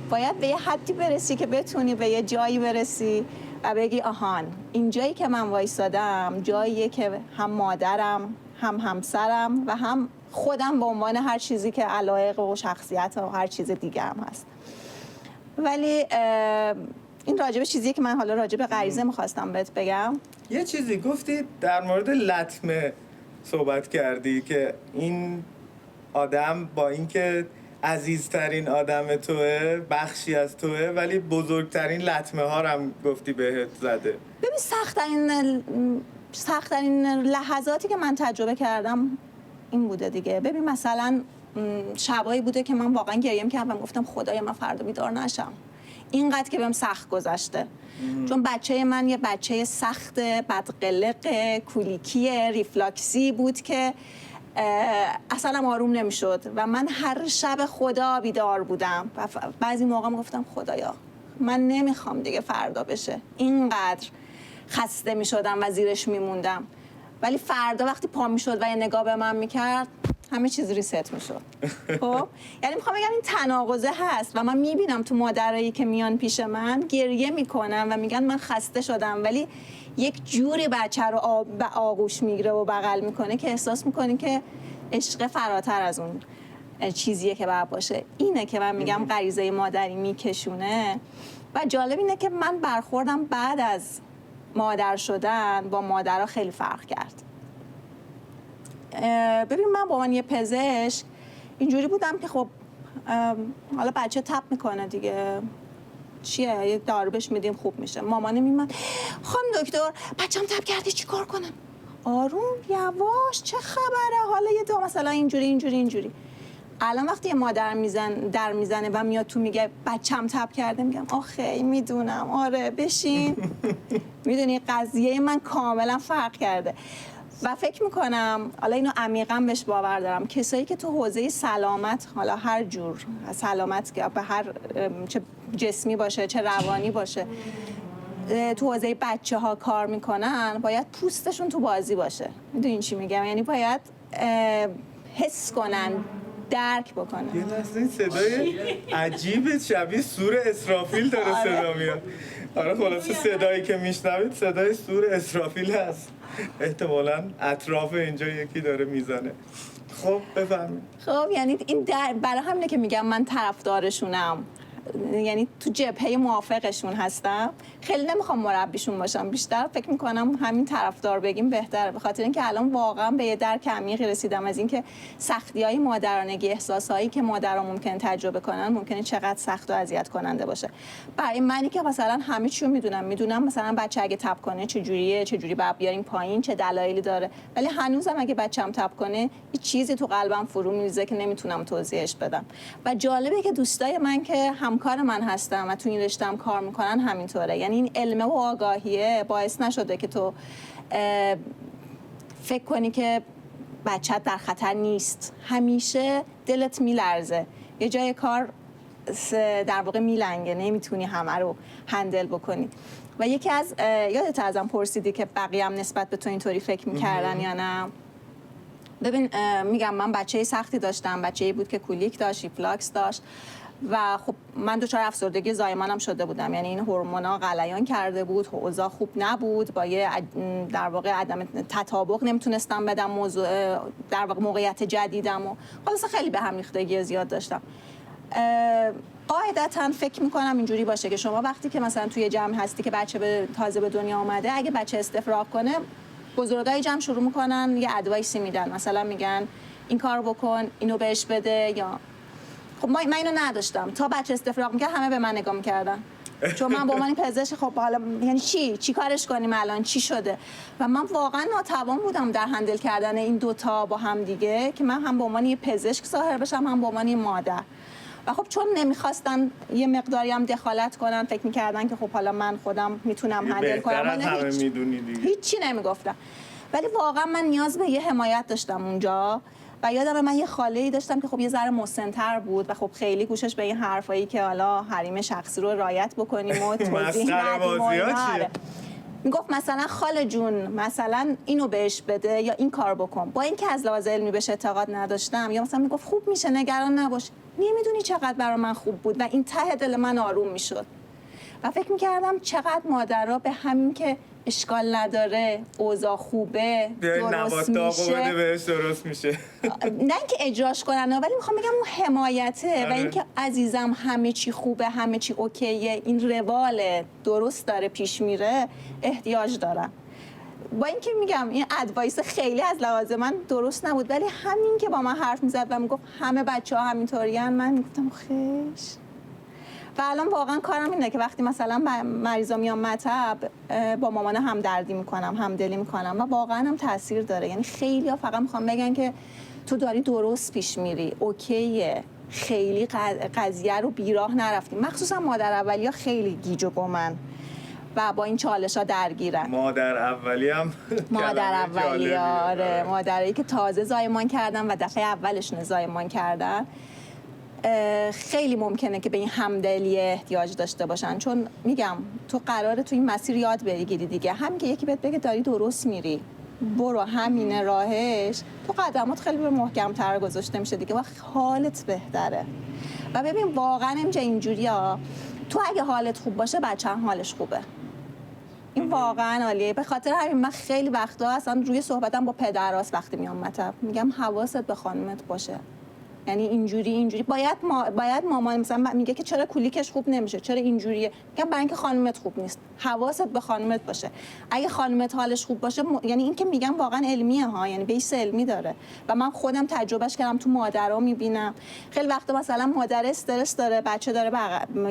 [SPEAKER 2] باید به یه حدی برسی که بتونی به یه جایی برسی و بگی آهان این جایی که من وایسادم جاییه که هم مادرم، هم همسرم و هم خودم به عنوان هر چیزی که علایق و شخصیت و هر چیز دیگه هم هست. ولی این راجب چیزیه که من حالا راجب غریزه میخواستم بهت بگم.
[SPEAKER 1] یه چیزی گفتی در مورد لطمه صحبت کردی که این آدم با اینکه عزیزترین آدم توه، بخشی از توه، ولی بزرگترین لطمه ها رو هم گفتی بهت زده.
[SPEAKER 2] ببین سخت‌ترین لحظاتی که من تجربه کردم این بوده دیگه. ببین مثلا شبایی بوده که من واقعا گریه می‌کردم، گفتم خدایا من فردا بیدار نشم. اینقدر که بهم سخت گذشته. چون بچه من یه بچه سخت، بدقلق، کولیکی، ریفلاکسی بود که اصلا آروم نمیشد و من هر شب خدا بیدار بودم و بعضی موقع میگفتم خدایا من نمیخوام دیگه فردا بشه. اینقدر خسته میشدم و زیرش میموندم. ولی فردا وقتی پا میشد و یه نگاه به من میکرد همه چیز ریست میشد. خب یعنی میخوام بگم این تناقضه هست و من میبینم تو مادرایی که میان پیش من گریه میکنن و میگن من خسته شدم، ولی یک جوری بچه رو به آغوش میگیره و بغل میکنه که احساس میکنی که عشق فراتر از اون چیزیه که باید باشه. اینه که من میگم غریزه مادری میکشونه. و جالب اینه که من برخوردم بعد از مادر شدن با مادرها خیلی فرق کرد. ببین من با من یه پزشک اینجوری بودم که خب حالا بچه تب میکنه دیگه، چیه یه دارو بهش میدیم خوب میشه. مامانه میمد خانم دکتر بچم تب کرده چی کار کنم؟ آروم یواش چه خبره، حالا یه دو مثلا اینجوری. الان وقتی یه مادر در میزنه و میاد تو میگه بچم تب کرده، میگم آخه میدونم آره بشین. میدونی قضیه من کاملا فرق کرده. و فکر میکنم حالا اینو عمیقا بهش باور دارم، کسایی که تو حوزه سلامت، حالا هر جور سلامت که به هر چه جسمی باشه چه روانی باشه، تو حوزه بچه ها کار میکنن باید پوستشون تو بازی باشه. میدونین چی میگم؟ یعنی باید حس کنن، درک بکنن.
[SPEAKER 1] یه لحظه این صدای عجیبه شبیه سور اسرافیل داره صدا میاد. آره خلاصه صدایی که میشنوید صدای سور اسرافیل هست. احتمالاً اطراف اینجا یکی داره میزنه. خب بفرمایید.
[SPEAKER 2] خب یعنی این برای همینه که میگم من طرفدارشونم، یعنی تو جبهه موافقشون هستم. خیلی نمیخوام مربیشون باشم، بیشتر فکر میکنم همین طرفدار بگیم بهتره، به خاطر اینکه الان واقعا به یه درک عمیقی رسیدم از اینکه سختی‌های مادرانگی، احساسایی که مادرها ممکن تجربه کنن ممکنه چقدر سخت و اذیت کننده باشه. برای منی که مثلا همه چیو میدونم مثلا بچه اگه تب کنه چه جوری باید بیاریم پایین، چه دلایلی داره، ولی هنوزم اگه بچه‌م تب کنه یه چیزی تو قلبم فرو میریزه که نمیتونم توضیحش بدم. و جالبه که دوستای من که همکار من هستن و تو این رشته‌ام کار میکنن همینطوره. یعنی این علم و آگاهیه باعث نشده که تو فکر کنی که بچت در خطر نیست. همیشه دلت میلرزه، یه جای کار در واقع میلنگه، نمیتونی همه رو هندل بکنی. و یکی از یادت ازم پرسیدی که بقیه هم نسبت به تو اینطوری فکر میکردن یا نه؟ ببین میگم من بچه سختی داشتم، بچه‌ای بود که کولیک داشت، ریفلاکس داشت و خب من دچار افسردگی زایمانم شده بودم. یعنی این هورمونا غلیان کرده بود، اوضاع خوب نبود، با یه در واقع عدم تطابق نمیتونستم بدم موضوع در واقع موقعیت جدیدم و خلاص خیلی به هم ریختگی زیاد داشتم. قاعدتاً فکر میکنم اینجوری باشه که شما وقتی که مثلا توی جمع هستی که بچه تازه به دنیا آمده، اگه بچه استفراغ کنه بزرگای جمع شروع میکنن یه ادوایسی میدن، مثلا میگن این کار بکن، اینو بهش بده. یا خب من اینو نداشتم، تا بچه استفراغ میکرد همه به من نگاه میکردن. چون من با من پزشک، خب حالا یعنی چی کارش کنیم الان، چی شده؟ و من واقعا ناتوان بودم در هندل کردن این دوتا با هم دیگه، که من هم به عنوان یه پزشک ظاهر بشم، هم به عنوان یه مادر. و خب چون نمیخواستن یه مقداری هم دخالت کنن، فکر میکردن که خب حالا من خودم میتونم هندل کنم، هیچی نمیگفتم. ولی واقعا من نیاز به یه حمایت داشتم اونجا. و یادم من یه خاله‌ای داشتم که خب یه ذره مسن‌تر بود و خب خیلی گوشش به این حرفایی که حالا حریم شخصی رو رعایت بکنیم و توضیح ندیم و میگفت مثلا خاله جون مثلا اینو بهش بده یا این کار بکن. با اینکه از لحاظ علمی بهش اعتقاد نداشتم، یا مثلا میگفت خوب میشه نگران نباش، نمیدونی چقدر برای من خوب بود و این ته دل من آروم میشد. و فکر میکردم چقدر مادرها به همین که اشکال نداره، اوضاع خوبه، درست میشه،
[SPEAKER 1] بهش درست میشه،
[SPEAKER 2] نه اینکه اجراش کنن، ولی میخوام بگم اون حمایته و اینکه عزیزم همه چی خوبه، همه چی اوکیه، این روال درست داره پیش میره، احتیاج دارم. با اینکه میگم این ادوایس خیلی از لحاظ من درست نبود، ولی همین که با من حرف میزد و میگفت همه بچه‌ها همینطورین، من میگفتم خیش. و الان واقعا کارم اینه که وقتی مثلا مریضا میان مطب، با مامان همدردی میکنم، همدلی میکنم و واقعا هم تاثیر داره. یعنی خیلی‌ها فقط میخوام بگن که تو داری درست پیش میری، اوکیه، خیلی قضیه رو بیراه نرفتیم. مخصوصا مادر اولیه خیلی گیج و گمن و با این چالش‌ها درگیرن.
[SPEAKER 1] مادر اولیه
[SPEAKER 2] آره، مادرایی که تازه زایمان کردن و دفعه اولشون زایمان کردن، خیلی ممکنه که به این همدلی احتیاج داشته باشن. چون میگم تو قراره تو این مسیر یاد بگیری دیگه، همین که یکی بهت بگه داری درست میری، برو همینه راهش، تو قدمات خیلی به محکم‌تر گذاشته میشه دیگه و حالت بهتره. و ببین واقعا اینجوریه، تو اگه حالت خوب باشه بچه هم حالش خوبه. این واقعا عالیه. به خاطر همین من خیلی وقتا اصلا روی صحبتم با پدراست وقتی میام مطب میگم حواست به خانومت باشه. یعنی اینجوری باید مامان مثلا میگه که چرا کولیکش خوب نمیشه، چرا اینجوریه، میگم برای اینکه خانومت خوب نیست، حواست به خانومت باشه. اگه خانومت حالش خوب باشه یعنی این که میگم واقعا علمیه ها، یعنی بیس علمی داره و من خودم تجربهش کردم، تو مادرها میبینم خیلی وقتا مثلا مادر استرس داره، بچه داره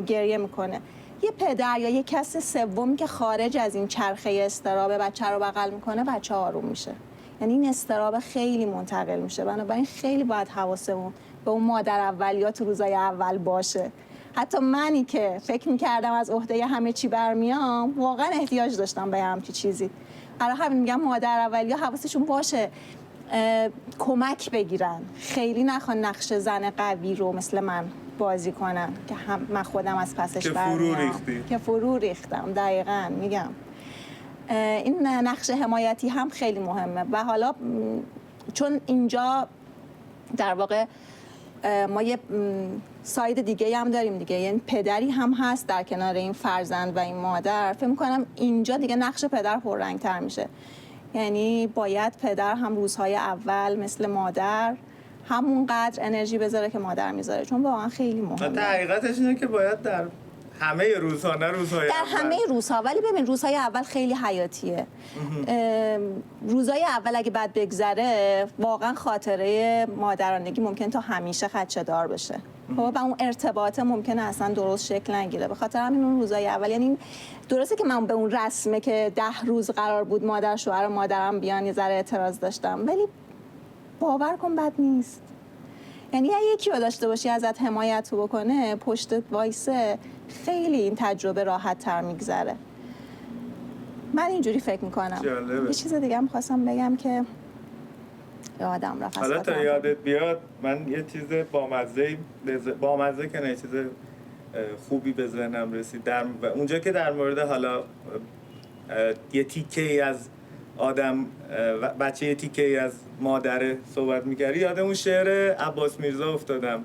[SPEAKER 2] گریه میکنه، یه پدر یا یه کس سومی که خارج از این چرخه اضطراب بچه رو بغل میکنه، بچه آروم میشه. یعنی این اضطراب خیلی منتقل میشه، بنابراین خیلی باید حواسمون به اون مادر اولیات تو روزای اول باشه. حتی منی که فکر میکردم از عهده همه چی برمیام، واقعا احتیاج داشتم به همچین چیزی. برای همین میگم مادر اولیا حواسشون باشه، کمک بگیرن، خیلی نخوان نقش زن قوی رو مثل من بازی کنن که من خودم از پسش برمیام که فرو ریختم. دقیقاً میگم این نقش حمایتی هم خیلی مهمه. و حالا چون اینجا در واقع ما یه ساید دیگه هم داریم دیگه، یعنی پدری هم هست در کنار این فرزند و این مادر، فکر می‌کنم اینجا دیگه نقش پدر پررنگ‌تر میشه. یعنی باید پدر هم روزهای اول مثل مادر همونقدر انرژی بذاره که مادر میذاره، چون واقعا خیلی مهمه.
[SPEAKER 1] حقیقتش اینه که باید در همه روزها، نه روزهای
[SPEAKER 2] در
[SPEAKER 1] اول.
[SPEAKER 2] همه روزها، ولی ببین روزهای اول خیلی حیاتیه. روزهای اول اگه بد بگذره واقعا خاطره مادرانگی ممکن تا همیشه خدشه‌دار بشه. خب و اون ارتباط ممکنه اصلا درست شکل نگیره. به خاطر همین اون روزهای اول، یعنی درسته که من به اون رسمه که 10 روز قرار بود مادر شوهر و مادرم بیان یه ذره اعتراض داشتم، ولی باور کن بد نیست. یعنی یکی رو داشته باشی ازت حمایت رو بکنه، پشتت وایسه، خیلی این تجربه راحت تر میگذره. من اینجوری فکر میکنم. یه چیز دیگه هم خواستم بگم که یادم رفت.
[SPEAKER 1] حالا تا یادت بیاد من یه چیز بامزه که نه، چیز خوبی به ذهنم رسید اونجا که در مورد حالا یه تیکه‌ای از آدم بچه یه تیکه‌ای از مادر صحبت می‌کردی، یاد اون شعر عباس میرزا افتادم،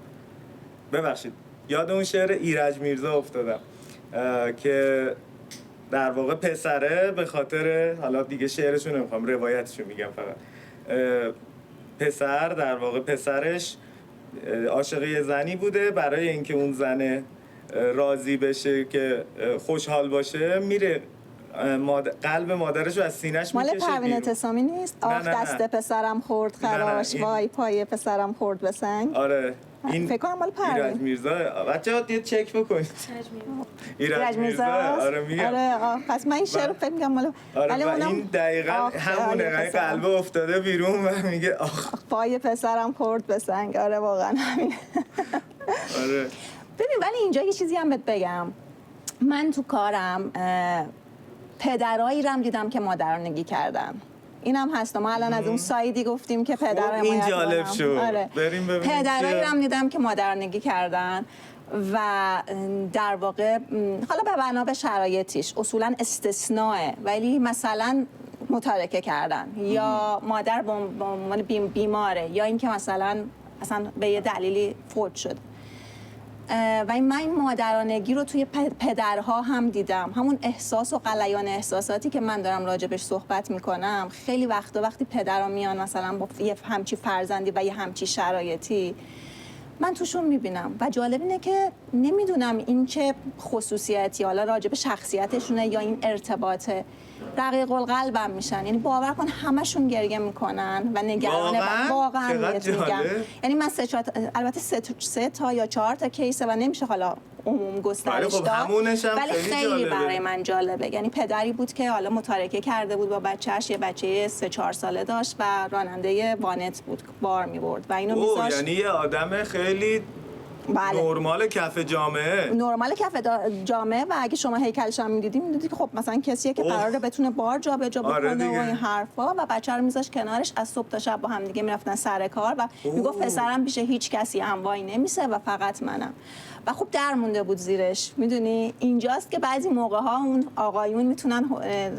[SPEAKER 1] یاد اون شعر ایرج میرزا افتادم که در واقع پسره به خاطر، حالا دیگه شعرشو نمیخوام، روایتشو میگم فقط، پسر در واقع پسرش عاشق یه زنی بوده، برای اینکه اون زن راضی بشه که خوشحال باشه میره قلب مادرش رو از سینه‌اش میکشه بیرون.
[SPEAKER 2] مال پروین اعتصامی نیست؟ آخ دست پسرم خورد خراش، وای پای پسرم خورد به سنگ.
[SPEAKER 1] آره این
[SPEAKER 2] فکر کنم مال
[SPEAKER 1] ایرج
[SPEAKER 2] پروین.
[SPEAKER 1] میرزا. بچه‌ها یه چک بکنید. ایرج میرزا. آره میگم.
[SPEAKER 2] آره پس من این شعر رو فکر می‌کنم مال.
[SPEAKER 1] آره و این دقیقاً همونه، قلب افتاده بیرون و میگه آخ
[SPEAKER 2] پای پسرم خورد به سنگ. آره واقعا همین.
[SPEAKER 1] آره
[SPEAKER 2] ببین ولی اینجا یه چیزی هم بهت بگم، من تو کارم پدرایی رم دیدم که مادرانگی کردن. اینم هست. ما الان از اون سایدی گفتیم که پدر
[SPEAKER 1] این جالب شد.
[SPEAKER 2] آره.
[SPEAKER 1] بریم ببینیم
[SPEAKER 2] پدرایی رم دیدم که مادرانگی کردن و در واقع حالا به بنا به شرایطش اصولا استثناء، ولی مثلا متارکه کردن یا مادر به عنوان بیماره یا اینکه مثلا به یه دلیلی فوت شد. و من این مادرانگی رو توی پدرها هم دیدم. همون احساس و غلیان احساساتی که من دارم راجبش صحبت میکنم، خیلی وقتی پدرها میان مثلا با یه همچی فرزندی و یه همچی شرایطی من توشون میبینم و جالب اینه که نمیدونم این چه خصوصیتی حالا راجب شخصیتشونه یا این ارتباطه، رقیق القلبم میشن. یعنی باور کن همشون گریه میکنن و نگرانه. واقعا میگم، یعنی من البته سه تا یا 4 تا کیسه و نمیشه حالا عموم گسترش داد، ولی خیلی برای من جالبه. یعنی پدری بود که حالا متارکه کرده بود با بچه‌اش، یه بچه 3-4 ساله داشت و راننده وانت بود، بار میبرد و اینو میذاشت.
[SPEAKER 1] یعنی یه آدم خیلی نرمال کف جامعه، جامعه و اگه شما هیکلش هم میدیدی که خب مثلا کسیه که قراره بتونه بار جابجا بکنه و این حرفا و بچه رو میذاشت کنارش، از صبح تا شب با هم دیگه میرفتن سر کار و میگفت پسرم پیش هیچ کسی هم وای نمیسه و فقط منم. و خب در مونده بود زیرش. میدونی اینجاست که بعضی موقع ها اون آقایون میتونن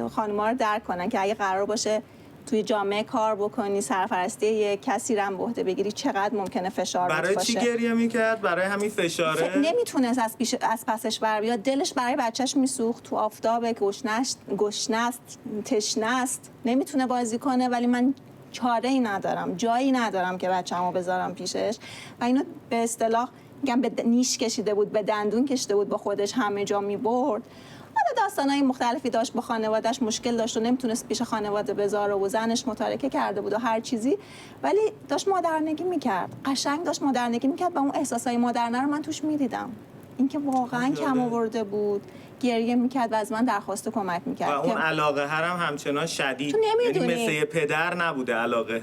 [SPEAKER 1] خانم‌ها رو درک کنن که اگه قرار باشه توی جامعه کار بکنی، سرپرستی یک کسی رو به عهده بگیری، چقدر ممکنه فشار باشه. برای چی گریه میکرد؟ برای همین فشاره؟
[SPEAKER 2] نمیتونست از پسش بر بیاد. دلش برای بچهش میسوخت، تو آفتاب، گشنست، تشنست، نمیتونه بازی کنه، ولی من چاره‌ای ندارم، جایی ندارم که بچه‌مو بذارم پیشش. و اینو به اصطلاح میگم به نیش کشیده بود، به دندون کشیده بود، با خودش همه جا میبرد. حالا داستانای مختلفی داشت، با خانواده‌اش مشکل داشت و نمیتونست پیش خانواده بذاره و زنش متارکه کرده بود و هر چیزی، ولی داشت مادرانگی میکرد. قشنگ داشت مادرانگی میکرد و اون احساسای مادرانه رو من توش میدیدم. اینکه واقعا کم آورده بود، گریه میکرد و از من درخواست کمک میکرد.
[SPEAKER 1] و اون علاقه هم همچنان شدید، یعنی مثل یه پدر نبوده علاقه،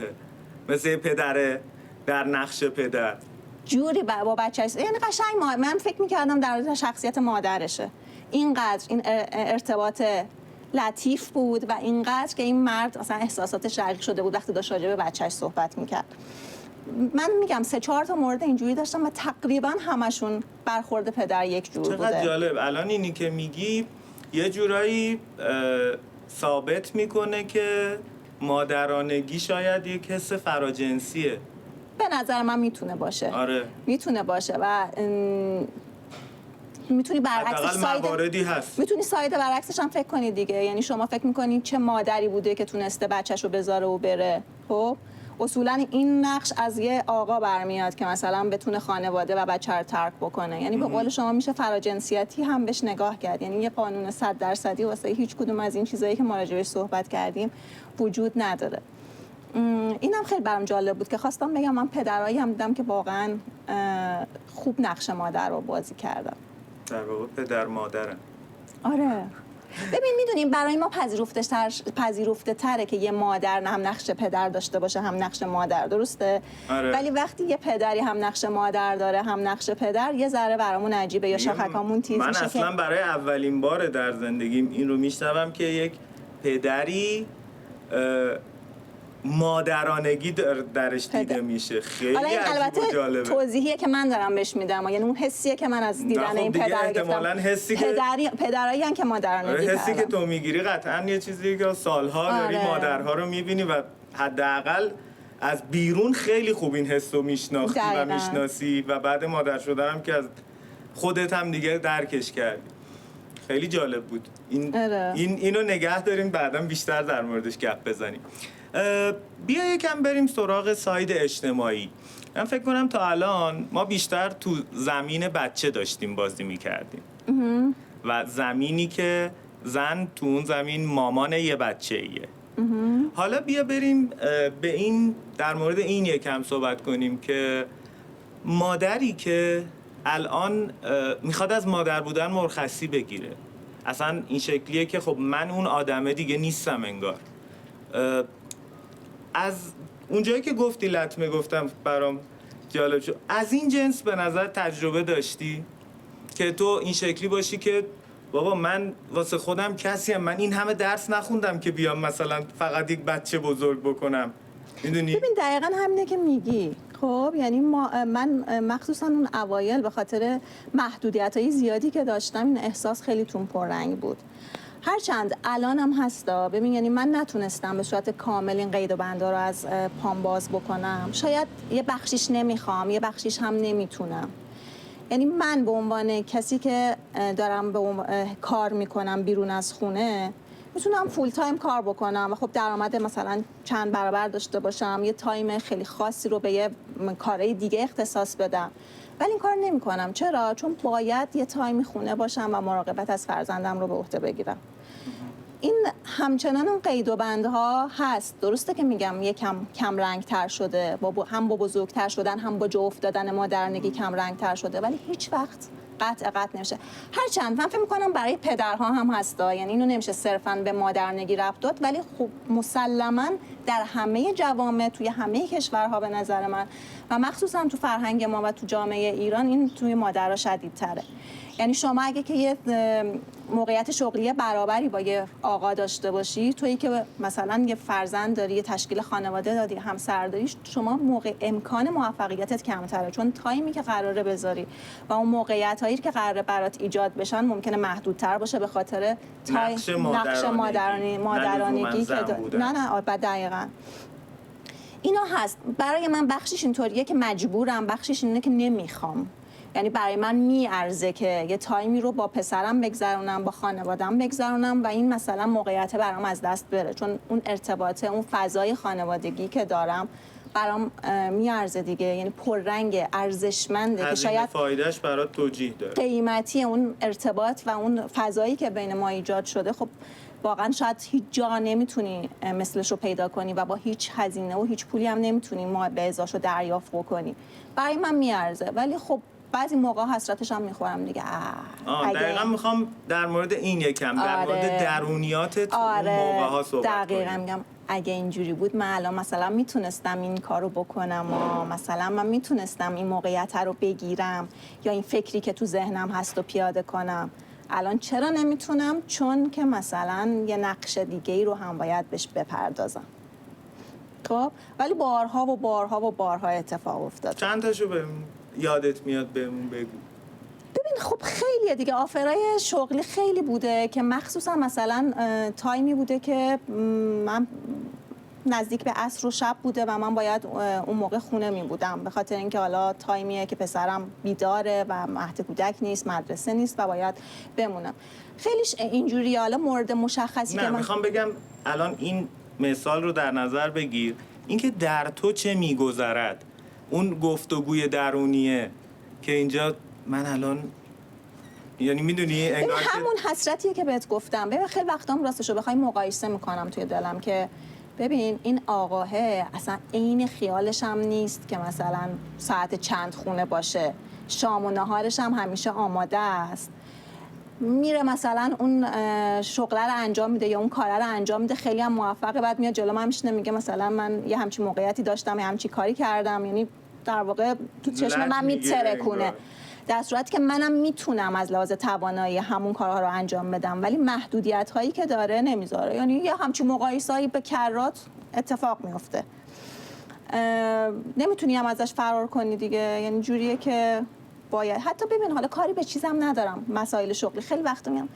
[SPEAKER 1] مثل پدره در نقش پدر
[SPEAKER 2] جوری با بچه‌اش. یعنی قشنگ من فکر میکردم در شخصیت مادرشه. اینقدر این ارتباط لطیف بود و اینقدر که این مرد اصلا احساساتش رقیق شده بود وقتی داشت راجع به بچه‌اش صحبت میکرد. من میگم 3-4 تا مورد اینجوری داشتم و تقریبا همشون برخورد پدر یک جور بوده.
[SPEAKER 1] چقدر جالب. الان اینی که میگی یه جورایی ثابت میکنه که مادرانگی شاید یک حس فراجنسیه.
[SPEAKER 2] به نظر من میتونه باشه.
[SPEAKER 1] آره
[SPEAKER 2] میتونه باشه و میتونی برعکسش
[SPEAKER 1] مواردی هست.
[SPEAKER 2] میتونی ساید برعکسش هم فکر کنی دیگه. یعنی شما فکر میکنید چه مادری بوده که تونسته بچه‌شو بذاره و بره. خب اصولا این نقش از یه آقا برمیاد که مثلا بتونه خانواده و بچه رو ترک بکنه. یعنی به قول شما میشه فراجنسیتی هم بهش نگاه کرد. یعنی یه قانون 100% واسه هیچ کدوم از این چیزایی که ما راجعش صحبت کردیم وجود نداره. اینم خیلی برام جالب بود که خواستم بگم من پدرایی هم دیدم که واقعا خوب نقش مادر رو بازی کردن.
[SPEAKER 1] در واقع پدر مادرن.
[SPEAKER 2] آره. ببین میدونیم برای ما پذیرفته تره که یه مادر هم نقش پدر داشته باشه هم نقش مادر، درسته؟
[SPEAKER 1] آره.
[SPEAKER 2] ولی وقتی یه پدری هم نقش مادر داره هم نقش پدر، یه ذره برامون عجیبه یا شاخکامون تیز میشه.
[SPEAKER 1] من اصلا برای اولین بار در زندگیم این رو میشنوم که یک پدری مادرانگی درش دیده میشه. خیلی عجیب و جالبه.
[SPEAKER 2] توضیحیه که من دارم بهش میدم، یعنی اون حسیه که من از دیدن این پدر گرفتم. پدرایی هم که مادرانگی
[SPEAKER 1] حسی که تو میگیری قطعا یه چیزی که سالها داری مادرها رو میبینی و حداقل از بیرون خیلی خوب این حس رو میشناختی و میشناسی و بعد مادر شدنم که از خودت هم دیگه درکش کردی. خیلی جالب بود. اینو نگه داریم بعدا بیشتر در موردش گپ بزنیم. بیا یکم بریم سراغ ساید اجتماعی. من فکر کنم تا الان ما بیشتر تو زمین بچه داشتیم بازی میکردیم و زمینی که زن تو اون زمین مامان یه بچه ایه. حالا بیا بریم به این در مورد این یکم صحبت کنیم که مادری که الان میخواد از مادر بودن مرخصی بگیره، اصلا این شکلیه که خب من اون آدمه دیگه نیستم انگار. از اونجایی که گفتی لطمه گفتم برام جالب شد. از این جنس به نظر تجربه داشتی که تو این شکلی باشی که بابا من واسه خودم کسیم، من این همه درس نخوندم که بیام مثلا فقط یک بچه بزرگ بکنم، میدونی؟
[SPEAKER 2] ببین دقیقاً همینه که میگی. خب یعنی من مخصوصا اون اوایل به خاطر محدودیت‌های زیادی که داشتم این احساس خیلی تون پررنگ بود. هرچند الانم هستا. ببین یعنی من نتونستم به صورت کامل این قید و بندا رو از پام باز بکنم. شاید یه بخشیش نمیخوام، یه بخشیش هم نمیتونم. یعنی من به عنوان کسی که دارم کار میکنم بیرون از خونه میتونم فول تایم کار بکنم و خب درآمد مثلا چند برابر داشته باشم، یه تایم خیلی خاصی رو به یه کارهای دیگه اختصاص بدم، ولی این کار نمیکنم. چرا؟ چون باید یه تایمی خونه باشم و مراقبت از فرزندم رو به عهده بگیرم. این همچنان اون قید و بندها هست. درسته که میگم یکم کم رنگ تر شده، هم با بزرگتر شدن هم با جا افتادن مادرانگی کم رنگ تر شده، ولی هیچ وقت قطع نمیشه. هرچند من فکر میکنم برای پدرها هم هستا، یعنی اینو نمیشه صرفاً به مادرانگی ربط داد، ولی خب مسلماً در همه جوامع توی همه کشورها به نظر من و مخصوصاً تو فرهنگ ما و تو جامعه ایران این توی مادرها شدیدتره. یعنی شما اگه که یه موقعیت شغلی برابری با یه آقا داشته باشی، تویی که مثلا یه فرزند داری، یه تشکیل خانواده داری، همسر داری، شما امکان موفقیتت کمتره، چون تایمی که قراره بذاری و اون موقعیتایی که قراره برات ایجاد بشن ممکنه محدودتر باشه به خاطر
[SPEAKER 1] نقش
[SPEAKER 2] مادرانگی که نه دقیقاً اینا هست. برای من بخشش اینطوریه که مجبورم، بخشش اینه که نمیخوام. یعنی برای من میارزه که یه تایمی رو با پسرم بگذرونم، با خانوادم بگذرونم و این مثلا موقعیت برام از دست بره، چون اون ارتباطه، اون فضای خانوادگی که دارم برام میارزه دیگه. یعنی پررنگ، ارزشمنده که شاید
[SPEAKER 1] فایدهش برات توجیه داره.
[SPEAKER 2] قیمتی اون ارتباط و اون فضایی که بین ما ایجاد شده، خب واقعا شاید هیچ جا نمیتونی مثلش رو پیدا کنی و با هیچ هزینه و هیچ پولی هم نمیتونی ما به ازاشو دریافت بکنی. برای من میارزه، ولی خب بعضی موقع حسرتش هم میخورم دیگه.
[SPEAKER 1] دقیقا میخوام در مورد این یکم در مورد درونیاتت اون موقع‌ها صحبت کنیم.
[SPEAKER 2] دقیقا میگم اگه اینجوری بود من الان مثلا میتونستم این کارو بکنم و مثلا من میتونستم این موقعیت رو بگیرم یا این فکری که تو ذهنم هست و پیاده کنم. الان چرا نمیتونم؟ چون که مثلا یه نقش دیگه ای رو هم باید بهش بپردازم. خب ولی بارها و بارها و بارها اتفاق افتاد.
[SPEAKER 1] چند تاشو یادت میاد بهمون بگو؟
[SPEAKER 2] ببین خب خیلیه دیگه. آفرای شغلی خیلی بوده که مخصوصا مثلا تایمی بوده که من نزدیک به عصر و شب بوده و من باید اون موقع خونه می بودم، به خاطر اینکه حالا تایمیه که پسرم بیداره و مهد کودک نیست، مدرسه نیست و باید بمونم. خیلیش اینجوریه. حالا مورد مشخصی که من
[SPEAKER 1] میخوام بگم الان این مثال رو در نظر بگیر، اینکه در تو چه میگذرد، اون گفتگوی درونیه که اینجا من الان یعنی میدونی انگار
[SPEAKER 2] همون حسرتیه که بهت گفتم. ببین خیلی وقتام راستشو بخوای مقایسه میکنم توی دلم که ببین این آقاه اصلا عین خیالش هم نیست که مثلا ساعت چند خونه باشه، شام و نهارش هم همیشه آماده است، میره مثلا اون شغله رو انجام میده یا اون کاره رو انجام میده، خیلی هم موفقه، بعد میاد جلو من میشینه میگه مثلا من یه همچین موقعیتی داشتم، یه همچین کاری کردم. یعنی در واقع تو چشم من میترکونه، در صورتی که منم میتونم از لحاظ توانایی همون کارها رو انجام بدم، ولی محدودیت هایی که داره نمیذاره. یعنی یه همچین مقایسه‌ای به کرات اتفاق میفته، نمیتونی هم ازش فرار کنی دیگه. یعنی جوریه که باید حتی ببین حالا کاری به چیزم ندارم، مسائل شغلی خیلی وقت میگم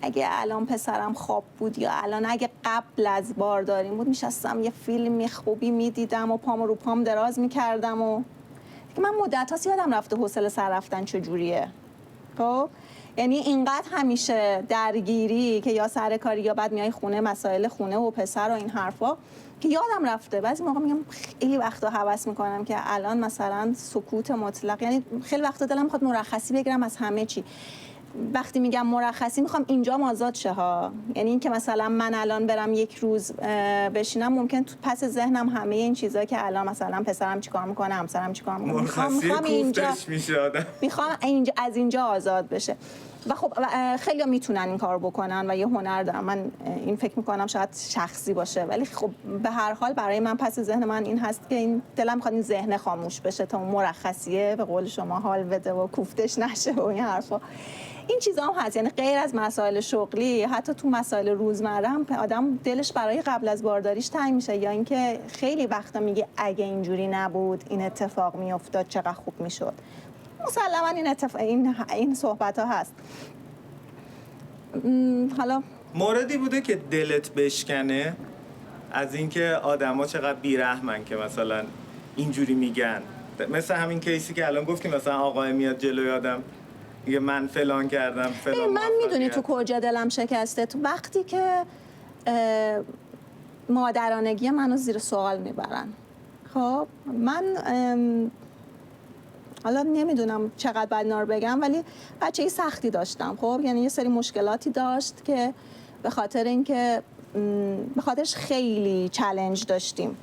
[SPEAKER 2] اگه الان پسرم خواب بود یا الان اگه قبل از بارداریم بود میشستم یه فیلم خوبی میدیدم و پام رو پام دراز میکردم و من مدت‌هاست یادم رفته حوصله سر رفتن چجوریه. خب یعنی اینقدر همیشه درگیری که یا سر کاری یا بعد میای خونه، مسائل خونه و پسر و این حرفا که یادم رفته. بعضی موقع میگم خیلی وقتا هوس میکنم که الان مثلا سکوت مطلق، یعنی خیلی وقتا دلم میخواد مرخصی بگیرم از همه چی. وقتی میگم مرخصی میخوام اینجا آزاد شه ها، یعنی این که مثلا من الان برم یک روز بشینم ممکن تو پس ذهنم همه این چیزا که الان مثلا پسرم چیکار میکنه، همسرم چیکار میکنه، میخوام اینجا از اینجا آزاد بشه. و خب خیلی میتونن این کار بکنن و یه هنر دارن. من این فکر میکنم شاید شخصی باشه، ولی خب به هر حال برای من پس ذهن من این هست که این دلم میخواد این ذهن خاموش بشه تا اون مرخصیه به قول شما حال بده و کوفتش نشه و این حرفا. این چیزا هم هست، یعنی غیر از مسائل شغلی حتی تو مسائل روزمره هم آدم دلش برای قبل از بارداریش تنگ میشه، یا اینکه خیلی وقتا میگه اگه اینجوری نبود این اتفاق میافتاد چقدر خوب میشد. مسلما این صحبت ها هست. حالا
[SPEAKER 1] موردی بوده که دلت بشکنه از اینکه آدما چقدر بیرحمن که مثلا اینجوری میگن، مثل همین کیسی که الان گفتیم مثلا آقای میاد جلوی آدم میگه من فلان کردم فلان.
[SPEAKER 2] من میدونی تو کجا دلم شکسته؟ تو وقتی که مادرانگی منو زیر سوال میبرن. خب من حالا نمیدونم چقدر باید اینا رو بگم، ولی بچه‌ای سختی داشتم. خب یعنی یه سری مشکلاتی داشت که به خاطر اینکه به خاطرش خیلی چالش داشتیم.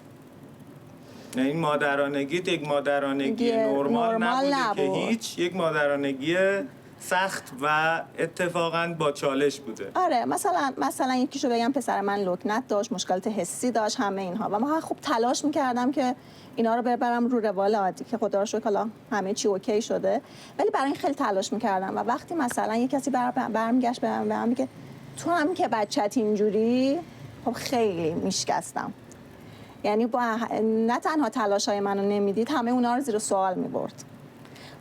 [SPEAKER 1] این مادرانگی یک مادرانگی نرمال نبود که هیچ، یک مادرانگی سخت و اتفاقا با چالش بوده.
[SPEAKER 2] آره مثلا یکیشو بگم پسر من لکنت داشت، مشکلات حسی داشت، همه اینها، و من خوب تلاش میکردم که اینا رو ببرم رو روال عادی که خدا رو شکر حالا همه چی اوکی شده، ولی برای این خیلی تلاش میکردم. و وقتی مثلا یک کسی برمیگشت به من میگه تو هم که بچت اینجوری، خب خیلی میشکستم. یعنی نه تنها تلاش‌های منو نمیدید، همه اونا رو زیر سوال میبرد.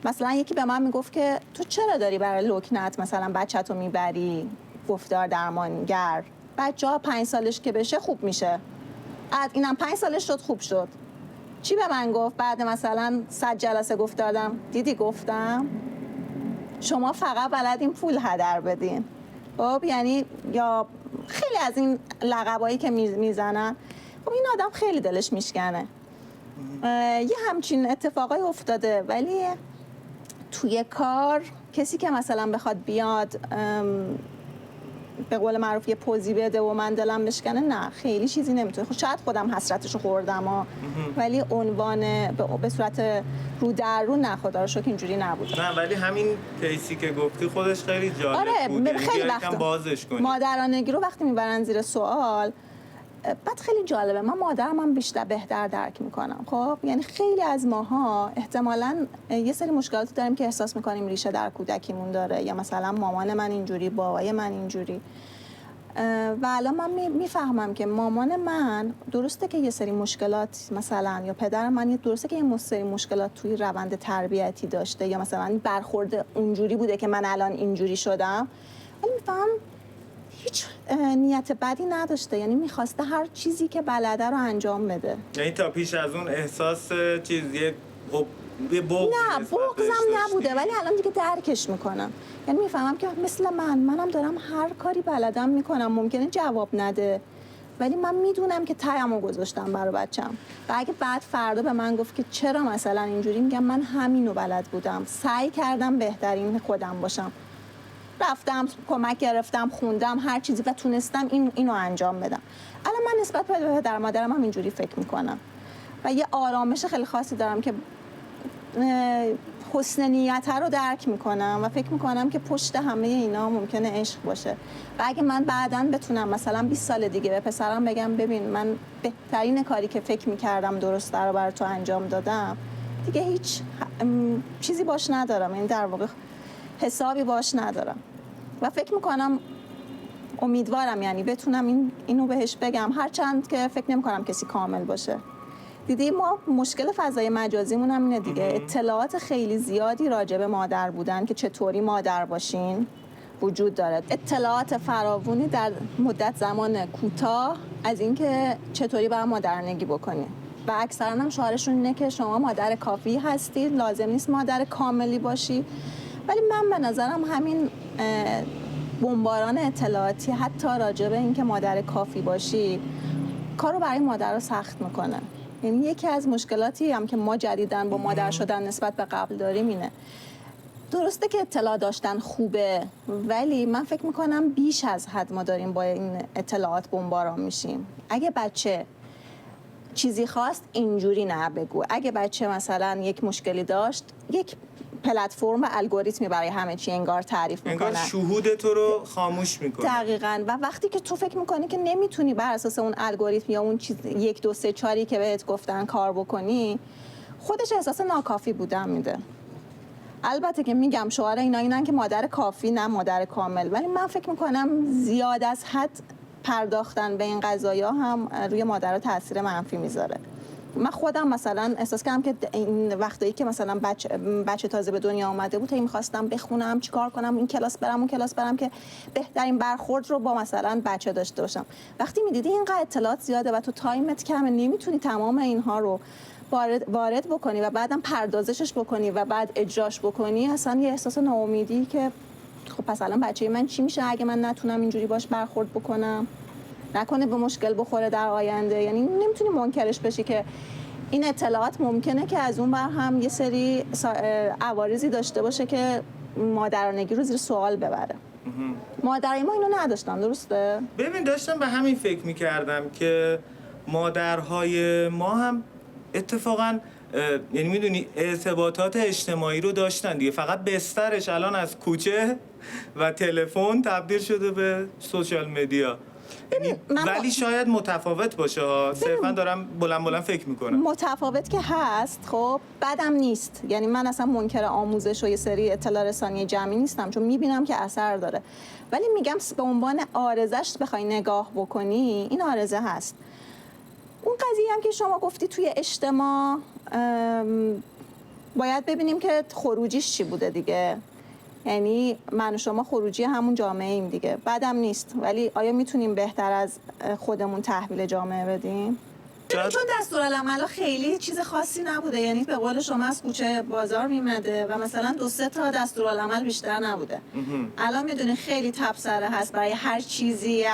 [SPEAKER 2] مثلا یکی به من میگفت که تو چرا داری برای لکنت مثلا بچه‌تو میبری گفتار درمانگر، بچه‌ها 5 سالش که بشه خوب میشه، اینم 5 سالش شد خوب شد. چی به من گفت بعد مثلا 100 جلسه گفت دادم؟ دیدی گفتم شما فقط بلدین پول هدر بدین. خب یعنی یا خیلی از این لقبایی که میزنن، خب این آدم خیلی دلش میشکنه. یه همچین اتفاقای افتاده، ولی توی کار کسی که مثلا بخواد بیاد به قول معروف یه پوزی بده و من دلم بشکنه، نه خیلی چیزی نمیتونه. خب شاید خودم حسرتشو خوردم ولی عنوان به صورت رو در رو نه، خدا رو شکر اینجوری نبود.
[SPEAKER 1] نه ولی همین کیسی که گفتی خودش خیلی جالب بود.
[SPEAKER 2] آره خیلی وقت
[SPEAKER 1] بازش کنی.
[SPEAKER 2] مادرانگی رو وقتی میبرن زیر سوال، بعد خیلی جالبه، من مادرم هم بهتر درک میکنم. خب یعنی خیلی از ماها احتمالاً یه سری مشکلاتی داریم که احساس میکنیم ریشه در کودکیمون داره، یا مثلا مامان من اینجوری، بابای من اینجوری. و الان من میفهمم که مامان من درسته که یه سری مشکلات مثلا، یا پدر من درسته که یه سری مشکلات توی روند تربیتی داشته، یا مثلا برخورد اونجوری بوده که من الان اینجوری شدم، ولی میفهمم هیچ نیت بدی نداشته. یعنی میخواسته هر چیزی که بلده رو انجام بده.
[SPEAKER 1] یعنی تا پیش از اون احساس چیزی بغض
[SPEAKER 2] نه بغضم نبوده، ولی الان دیگه درکش میکنم. یعنی میفهمم که مثل منم دارم هر کاری بلدم میکنم، ممکنه جواب نده، ولی من میدونم که تایمو گذاشتم برای بچم. و اگه بعد فردا به من گفت که چرا مثلا اینجوری، میگم من همینو بلد بودم، سعی کردم بهترین خودم باشم، رفتم کمک گرفتم، خوندم هر چیزی و تونستم اینو انجام بدم. الان من نسبت به پدر مادرم هم اینجوری فکر میکنم و یه آرامش خیلی خاصی دارم که حسن نیت رو درک میکنم و فکر میکنم که پشت همه اینا ممکنه عشق باشه. و اگه من بعداً بتونم مثلا 20 سال دیگه به پسرم بگم ببین من بهترین کاری که فکر میکردم درسته رو برای تو انجام دادم، دیگه هیچ چیزی باش ندارم، یعنی در واقع حسابی باش ندارم. و فکر میکنم امیدوارم یعنی بتونم اینو بهش بگم، هرچند که فکر نمیکنم کسی کامل باشه. دیدی ما مشکل فضای مجازیمون هم اینه دیگه، اطلاعات خیلی زیادی راجع به مادر بودن که چطوری مادر باشین وجود داره، اطلاعات فراوانی در مدت زمان کوتاه از اینکه چطوری باید مادرانگی بکنی. و اکثرا هم شعارشون اینه که شما مادر کافی هستی، لازم نیست مادر کاملی باشی. ولی من به نظرم همین بمباران اطلاعاتی حتی راجع به اینکه مادر کافی باشی کارو برای مادر رو سخت میکنه. یعنی یکی از مشکلاتی هم که ما جدیداً با مادر شدن نسبت به قبل داریم اینه. درسته که اطلاع داشتن خوبه، ولی من فکر میکنم بیش از حد ما داریم با این اطلاعات بمباران میشیم. اگه بچه چیزی خواست اینجوری نه بگو. اگه بچه مثلا یک مشکلی داشت، یک پلتفرم و الگوریتمی برای همه چی انگار تعریف میکنن،
[SPEAKER 1] انگار شهود تو رو خاموش میکنه.
[SPEAKER 2] دقیقاً. و وقتی که تو فکر میکنی که نمیتونی بر اساس اون الگوریتم یا اون چیز 1 2 3 4 که بهت گفتن کار بکنی، خودش احساس ناکافی بودن میده. البته که میگم شعار اینن که مادر کافی نه مادر کامل، ولی من فکر میکنم زیاد از حد پرداختن به این قضایا هم روی مادر تاثیر منفی میذاره. من خودم مثلا احساس کردم که این وقتایی که مثلا بچه تازه به دنیا آمده بود، میخواستم بخونم، چیکار کنم، این کلاس برم اون کلاس برم که بهترین برخورد رو با مثلا بچه داشته باشم. وقتی میدیدی اینقدر اطلاعات زیاده و تو تایمت کمه، نمیتونی تمام اینها رو وارد بکنی و بعدم پردازشش بکنی و بعد اجراش بکنی، اصلا یه احساس ناامیدی که خب پس الان بچه من چی میشه اگه من نتونم اینجوری باش برخورد بکنم، نکنه به مشکل بخوره در آینده. یعنی نمیتونی منکرش بشی که این اطلاعات ممکنه که از اون بر هم یه سری عوارضی داشته باشه که مادرانگی رو زیر سوال ببره. مادرای ما اینو نداشتن، درسته؟
[SPEAKER 1] ببین داشتم به همین فکر میکردم که مادرهای ما هم اتفاقاً یعنی میدونی ارتباطات اجتماعی رو داشتن دیگه، فقط بسترش الان از کوچه و تلفن تبدیل شده به سوشال مدیا. ولی شاید متفاوت باشه ها، صرفا دارم بلند فکر میکنم.
[SPEAKER 2] متفاوت که هست، خب بدم نیست. یعنی من اصلا منکر آموزش و یه سری اطلاع رسانی جمعی نیستم، چون میبینم که اثر داره. ولی میگم به عنوان عارضه‌اش بخوای نگاه بکنی، این عارضه هست. اون قضیه هم که شما گفتی توی اجتماع، باید ببینیم که خروجیش چی بوده دیگه. یعنی من و شما خروجی همون جامعه ایم دیگه، بعدم نیست. ولی آیا میتونیم بهتر از خودمون تحویل جامعه بدیم؟ چون دستورالعمل خیلی چیز خاصی نبوده، یعنی به قول شما از کوچه بازار میمده و مثلا 2 3 تا دستورالعمل بیشتر نبوده. الان میدونی خیلی تبصره هست برای هر چیزی،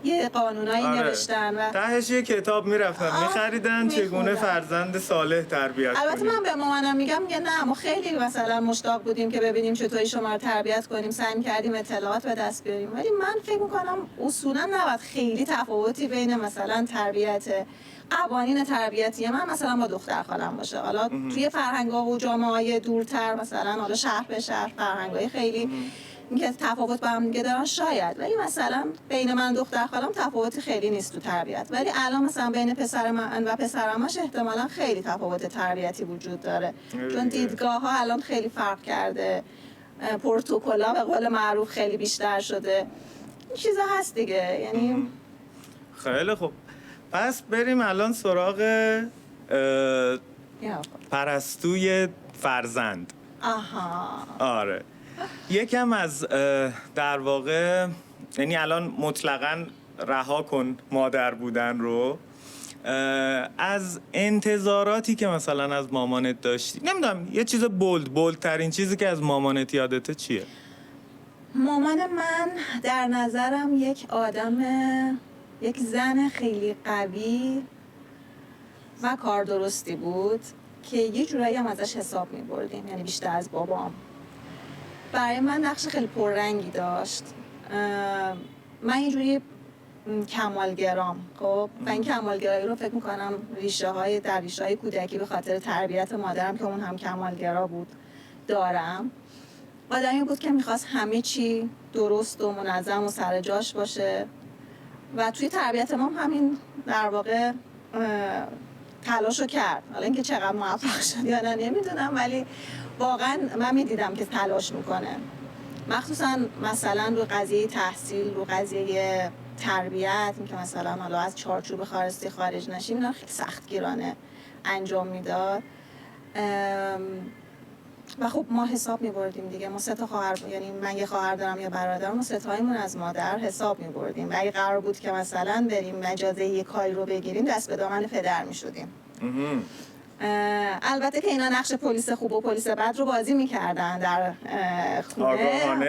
[SPEAKER 2] یه قانونایی نوشتن و
[SPEAKER 1] تهش یه کتاب میرفتن میخریدن چگونه فرزند صالح تربیت کنیم.
[SPEAKER 2] البته من به مامانم میگم نه، ما خیلی مثلا مشتاق بودیم که ببینیم چطوری شما رو تربیت کنیم، سعی کردیم اطلاعات به دست بیاریم، ولی من فکر میکنم اصولا نباید خیلی تفاوتی بین مثلا تربیت قوانین تربیتی من مثلا با دختر خالم باشه. حالا توی فرهنگ‌ها و جامعه‌های دورتر، مثلا حالا شهر به شهر فرهنگ‌های خیلی اینکه تفاوت با هم دیگه دارن شاید، ولی مثلا بین من و دختر خالم تفاوتی خیلی نیست تو تربیت. ولی الان مثلا بین پسر من و پسرمش احتمالاً خیلی تفاوت تربیتی وجود داره، چون دیدگاه‌ها الان خیلی فرق کرده، پروتکل‌ها به قول معروف خیلی بیشتر شده. این چیزا هست دیگه. یعنی
[SPEAKER 1] خیلی خوب، پس بریم الان سراغ پرستوی فرزند. آره، یکم از در واقع، یعنی الان مطلقاً رها کن مادر بودن رو، از انتظاراتی که مثلا از مامانت داشتی، نمیدونم یه چیز بولدترین چیزی که از مامانت یادته چیه؟
[SPEAKER 2] مامان من در نظرم یک زن خیلی قوی و کار درستی بود که یه جورایی هم ازش حساب می‌بردیم، یعنی بیشتر از بابام. برای من نقش خیلی پررنگی داشت. من یه جوری کمالگرام، خب، و این کمالگرایی رو فکر می‌کنم ریشه های کودکی به خاطر تربیت مادرم که اون هم کمالگرا بود دارم. آدمی بود که می‌خواست همه چی درست و منظم و سر جاش باشه و توی تربیت ما همین در واقع تلاشو کرد. حالا اینکه چقدر موفق شد یا نه نمیدونم، ولی واقعا من میدیدم که تلاش میکنه، مخصوصا مثلا رو قضیه تحصیل، رو قضیه تربیت، اینکه مثلا حالا از چارچوب خارجی خارج نشیم، اینا خیلی سختگیرانه انجام میداد. و خب ما حساب می‌بردیم دیگه. ما 3 تا خواهر، یعنی من یه خواهر دارم یا برادرم، ما 3 تایمون از مادر حساب می‌بردیم و اگه قرار بود که مثلا بریم اجازه یه کاری رو بگیریم، دست به دامن پدر می‌شدیم. البته که اینا نقش پلیس خوب و پلیس بد رو بازی می‌کردن در خونه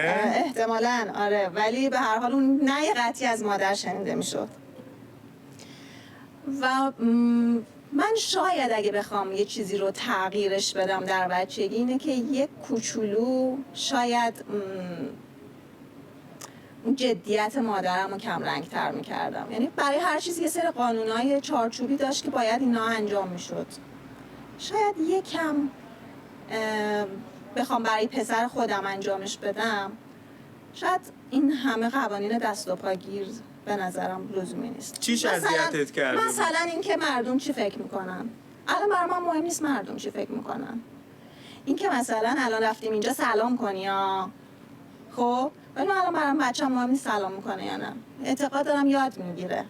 [SPEAKER 2] احتمالاً، آره، ولی به هر حال اون نه قطعی از مادر شنیده می‌شد. و من شاید اگه بخوام یه چیزی رو تغییرش بدم در بچگی اینه که یک کوچولو شاید اون جدیت مادرم رو کم رنگ تر میکردم. یعنی برای هر چیزی یه سری قانونای چارچوبی داشت که باید اینا انجام میشد. شاید یکم بخوام برای پسر خودم انجامش بدم، شاید این همه قوانین دست و پاگیر به نظرم لزومی نیست.
[SPEAKER 1] چیش اذیتت کرده؟
[SPEAKER 2] مثلا اینکه مردم چی فکر میکنن. الان برای من مهم نیست مردم چی فکر میکنن. اینکه مثلا الان رفتیم اینجا سلام کنی یا خب، ولی من الان برام بچه‌م مهم نیست سلام میکنه یا نه. اعتقاد دارم یاد میگیره.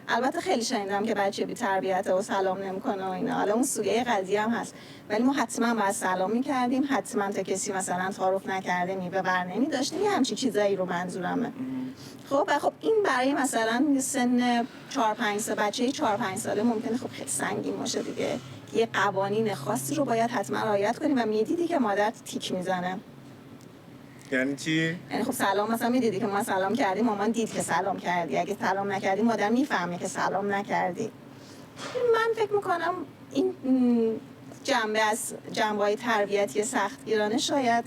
[SPEAKER 2] البته خیلی شنیدم که بچه بی تربیته و سلام نمیکنه و اینا. حالا اون سویه قضیه هم هست. ولی ما حتما باید سلام میکردیم، حتما تا کسی مثلا تعارف نکرده میوه بر نمی‌داشتیم. یه همچین چیزایی رو منظورمه. خب این برای مثلا سن 4-5 سال بچه 4-5 ساله ممکنه خب خیلی سنگین باشه دیگه. یه قوانین خاصی رو باید حتما رعایت کنیم و میدیدی که مادر تیک میزنه.
[SPEAKER 1] یعنی چی؟
[SPEAKER 2] یعنی خب سلام مثلا میدیدی که ما سلام کردیم، مامان دید که سلام کردی. اگه سلام نکردی مادر میفهمه که سلام نکردی. من فکر میکنم این جنبه از جنبه‌های تربیتی سختگیرانه شاید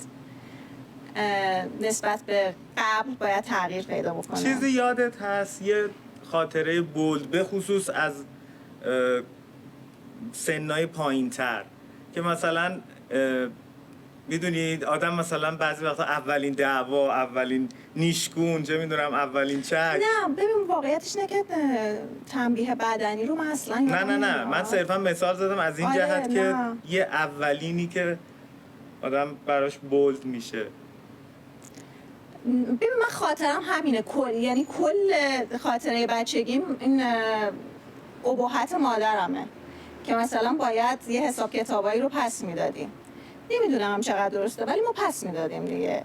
[SPEAKER 2] نسبت به قبل باید تغییر پیدا بکنه.
[SPEAKER 1] چیزی یادت هست یه خاطره بولد به خصوص از سنای پایین‌تر که مثلا میدونید آدم مثلا بعضی وقتا اولین دعوا، اولین نیشگون، چه میدونم اولین چک.
[SPEAKER 2] نه ببین واقعیتش اینه که تنبیه بدنی رو من اصلا
[SPEAKER 1] نه من صرفا مثال زدم از این جهت که یه اولینی که آدم براش بولد میشه.
[SPEAKER 2] ببین من خاطرم همینه، یعنی کل خاطره بچگیم این اباحت مادرمه که مثلا باید یه حساب کتابایی رو پس میدادیم. نمیدونم هم چقدر درسته ولی ما پس میدادیم دیگه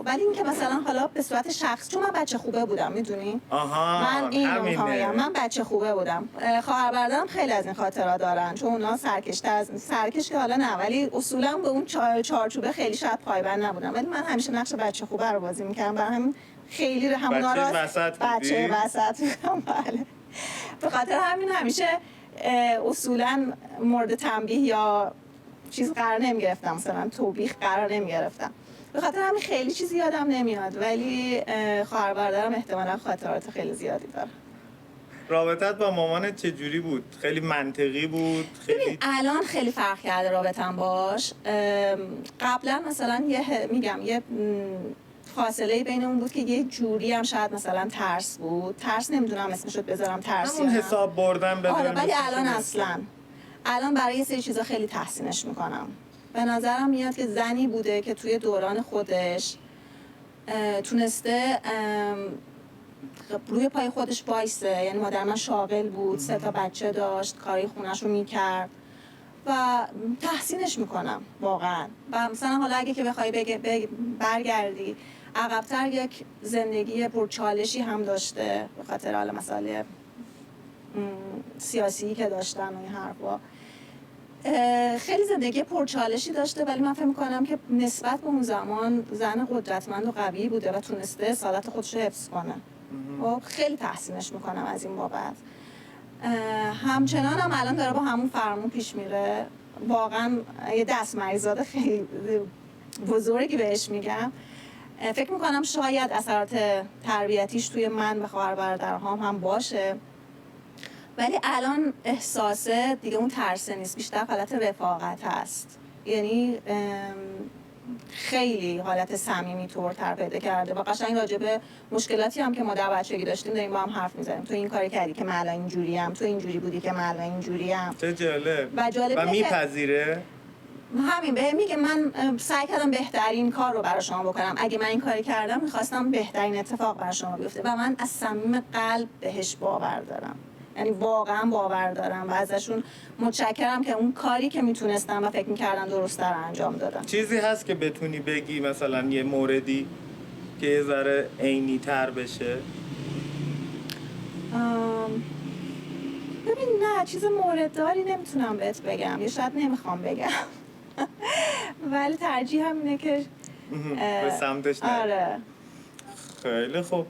[SPEAKER 2] ولی این که مثلا حالا به صورت شخص، چون من بچه خوبه بودم میدونی؟ من این رو میخوام، من بچه خوبه بودم. خواهر برادرم خیلی از این خاطرات دارن چون اونا سرکش که حالا نه، ولی اصولا به اون چارچوبه خیلی شاید پایبند نبودم. ولی من همیشه نقش بچه خوبه رو بازی میکردم، برای همین خیلی همونا رو بچه وسط بودم. بله به خاطر همین همیشه اصولا مورد تنبیه یا چیز قرار نمیگرفتم، مثلا توبیخ قرار نمیگرفتم. به خاطر همین خیلی چیزی یادم نمیاد، ولی خواهر برادرم احتمالاً خاطرات خیلی زیادی داره.
[SPEAKER 1] رابطت با مامانت چجوری بود؟ خیلی منطقی بود؟
[SPEAKER 2] ببین الان خیلی فرق کرده رابطم باش. قبلا مثلا یه فاصله بینمون بود که یه جوری هم شاید مثلا ترس بود. ترس نمیدونم اسمشو بذارم ترس
[SPEAKER 1] همون حساب بردن بدون.
[SPEAKER 2] آره ولی الان برای یه سری چیزا خیلی تحسینش میکنم. به نظرم میاد که زنی بوده که توی دوران خودش تونسته روی پای خودش وایسه. یعنی مادر من شاغل بود، 3 تا بچه داشت، کاری خونش رو میکرد و تحسینش میکنم واقعا. و مثلا حالا اگه که بخوای برگردی عقب‌تر، یک زندگی پرچالشی هم داشته به خاطر حالا مسائل سیاسی که داشتن و این حرفا. خیلی زندگی پرچالشی داشته ولی من فکر می‌کنم که نسبت به اون زمان زن قدرتمند و قوی بوده و تونسته اصالت خودش رو حفظ کنه. و خیلی تحسینش میکنم از این بابت. همچنان هم الان داره با همون فرمون پیش میره. واقعا یه دست مریضاده خیلی بزرگی بهش میگم. فکر میکنم شاید اثرات تربیتیش توی من و خواهر برادرهام هم باشه، ولی الان احساسه دیگه اون ترسه نیست، بیشتر حالت رفاقت هست. یعنی خیلی حالت صمیمی طورتر پیدا کرده و قشنگ راجع به مشکلاتی هم که ما در بچگی داشتیم داریم با هم حرف میزنیم. تو این کاری کردی که من الان اینجوریم، تو اینجوری بودی که من الان اینجوریم.
[SPEAKER 1] چه جالب. و میپذیره؟
[SPEAKER 2] همین به میگه من سعی کردم بهترین کار رو برای شما بکنم. اگه من این کاری کردم میخواستم بهترین اتفاق برای شما بیفته و من از صمیم قلب بهش باور دارم. یعنی واقعا باور دارم و ازشون متشکرم که اون کاری که میتونستم و فکر میکردم درست رو انجام دادم.
[SPEAKER 1] چیزی هست که بتونی بگی مثلا یه موردی که یه ذره عینی تر بشه؟
[SPEAKER 2] ببین نه چیز موردداری نمیتونم بهت بگم یا شاید نمیخوام بگم ولی ترجیح هم اینه که
[SPEAKER 1] به سمتش نرم.
[SPEAKER 2] آره
[SPEAKER 1] خیلی خوب.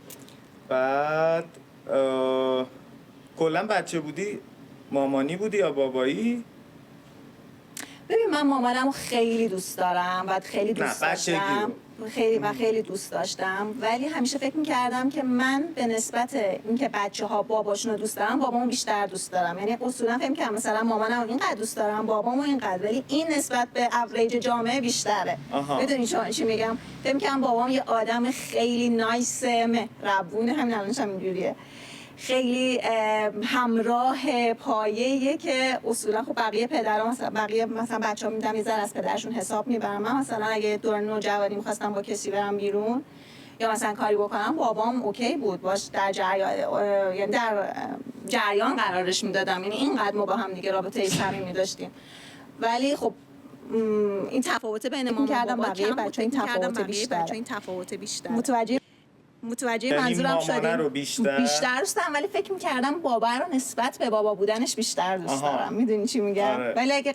[SPEAKER 1] بعد کلا بچه بودی مامانی بودی یا بابایی؟
[SPEAKER 2] ببین من مامانم خیلی دوست دارم و خیلی دوست داشتم، خیلی دوست داشتم، ولی همیشه فکر می‌کردم که من به نسبت اینکه بچه‌ها باباشون رو دوست دارم بابامو بیشتر دوست دارم. یعنی اصولا فکر می‌کردم مثلا مامانم اینقدر دوست دارم بابامو اینقدر، ولی این نسبت به اوریج جامعه بیشتره. میدونی چی میگم؟ فکر می‌کردم بابام یه آدم خیلی نایس مهربونه، همین الانش هم اینجوریه، خیلی همراه پایه‌ایه که اصولا خب بقیه پدرها مثلا بچه‌ها میدم یه ذره از پدرشون حساب میبرم. من مثلا اگه دوران نوجوانی می‌خواستم با کسی برم بیرون یا مثلا کاری بکنم بابام اوکی بود باش، در جریان قرارش میدادم، یعنی اینقدر ما با هم دیگه رابطه صمیمی داشتیم. ولی خب این تفاوت بین ما و بقیه بچه‌ها این تفاوت بیشتر متوجه منظورم شدیم. بیشتر دوستم، ولی فکر می‌کردم بابا رو نسبت به بابا بودنش بیشتر دوست دارم. میدونی چی میگم؟
[SPEAKER 1] آره.
[SPEAKER 2] ولی اگه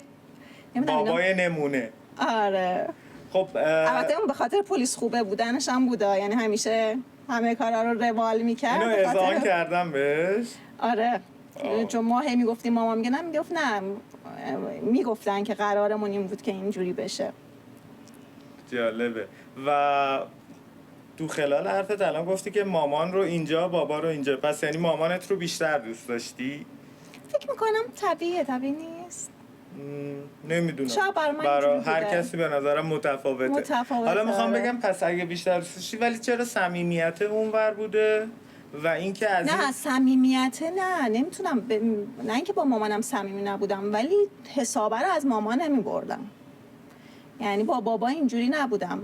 [SPEAKER 1] بابای نمونه.
[SPEAKER 2] آره.
[SPEAKER 1] خب
[SPEAKER 2] البته اون به خاطر پلیس خوبه بودنش هم بوده، یعنی همیشه همه کارا رو روال می‌کرد.
[SPEAKER 1] اینو اذعان کردم بهش.
[SPEAKER 2] آره. چون ما هی میگفتیم مامان میگه نه، میگفت نه، میگفتن که قرارمون این بود که اینجوری بشه.
[SPEAKER 1] جالبه. و تو خلال حرفت الان گفتی که مامان رو اینجا بابا رو اینجا، پس یعنی مامانت رو بیشتر دوست داشتی؟
[SPEAKER 2] فکر میکنم طبیعی نیست.
[SPEAKER 1] نمیدونم،
[SPEAKER 2] شاید
[SPEAKER 1] برای هر کسی به نظرم متفاوته. حالا میخوام بگم پس اگه بیشتر دوست داشتی، ولی چرا صمیمیت اونور بوده و اینکه از
[SPEAKER 2] نه صمیمیت نه نمیتونم نه اینکه با مامانم صمیمی نبودم، ولی حسابه رو از مامان نمیبردم، یعنی با بابا اینجوری نبودم.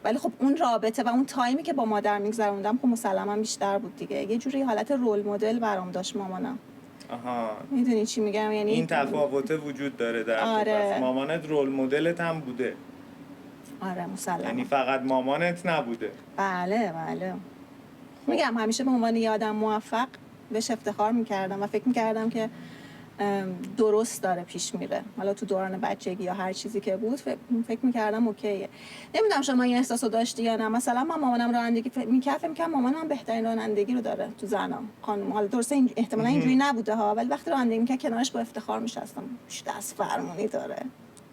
[SPEAKER 2] ولی خب اون رابطه و اون تایمی که با مادر میگذروندم خب مسلما بیشتر بود دیگه، یه جوری حالت رول مدل برام داشت مامانم. میدونی چی میگم؟ یعنی
[SPEAKER 1] این تفاوت وجود داره در
[SPEAKER 2] آره.
[SPEAKER 1] پس مامانت رول مدلت هم بوده.
[SPEAKER 2] آره مسلما.
[SPEAKER 1] یعنی فقط مامانت نبوده.
[SPEAKER 2] بله. میگم همیشه به عنوان یه آدم موفق بهش افتخار میکردم و فکر میکردم که درست داره پیش میره. حالا تو دوران بچگی یا هر چیزی که بود فکر میکردم اوکیه. نمیدونم شما این احساسو داشتی یا نه؟ مثلا من مامانم رانندگی میکردم مامانم بهترین رانندگی رو داره تو زنام خانم. حالا درسته احتمالاً اینجوری نبوده ها، ولی وقتی رانندگی میکرد کنارش با افتخار میشستم، دست فرمونی داره.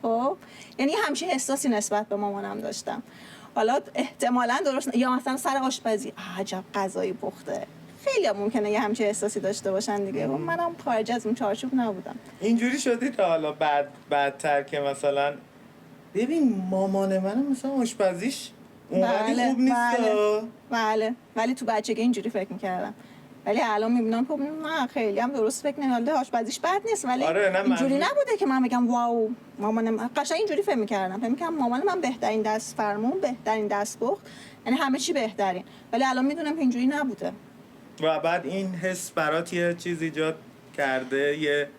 [SPEAKER 2] خب یعنی همچین احساسی نسبت به مامانم داشتم. حالا احتمالاً درست، یا مثلا سر آشپزی عجب غذایی پخته، خیلی ممکنه یه همچین احساسی داشته باشن دیگه. منم خارج از اون چارچوب نبودم.
[SPEAKER 1] اینجوری شدی تا حالا بعدتر که مثلا ببین مامان من مثلا آشپزیش اونقدی خوب نیست؟
[SPEAKER 2] بله ولی تو بچگی اینجوری فکر میکردم، ولی الان میبینم خب نه خیلی هم درست فکر نمی‌کنم، آشپزیش بد نیست، ولی اینجوری نبوده که من بگم واو مامانم. قشنگ اینجوری فکر میکردم مامان من بهترین دست فرمون، بهترین دستپخت، یعنی همه چی بهترین، ولی الان میدونم که اینجوری نبوده.
[SPEAKER 1] و بعد این حس برات یه چیز ایجاد کرده، یه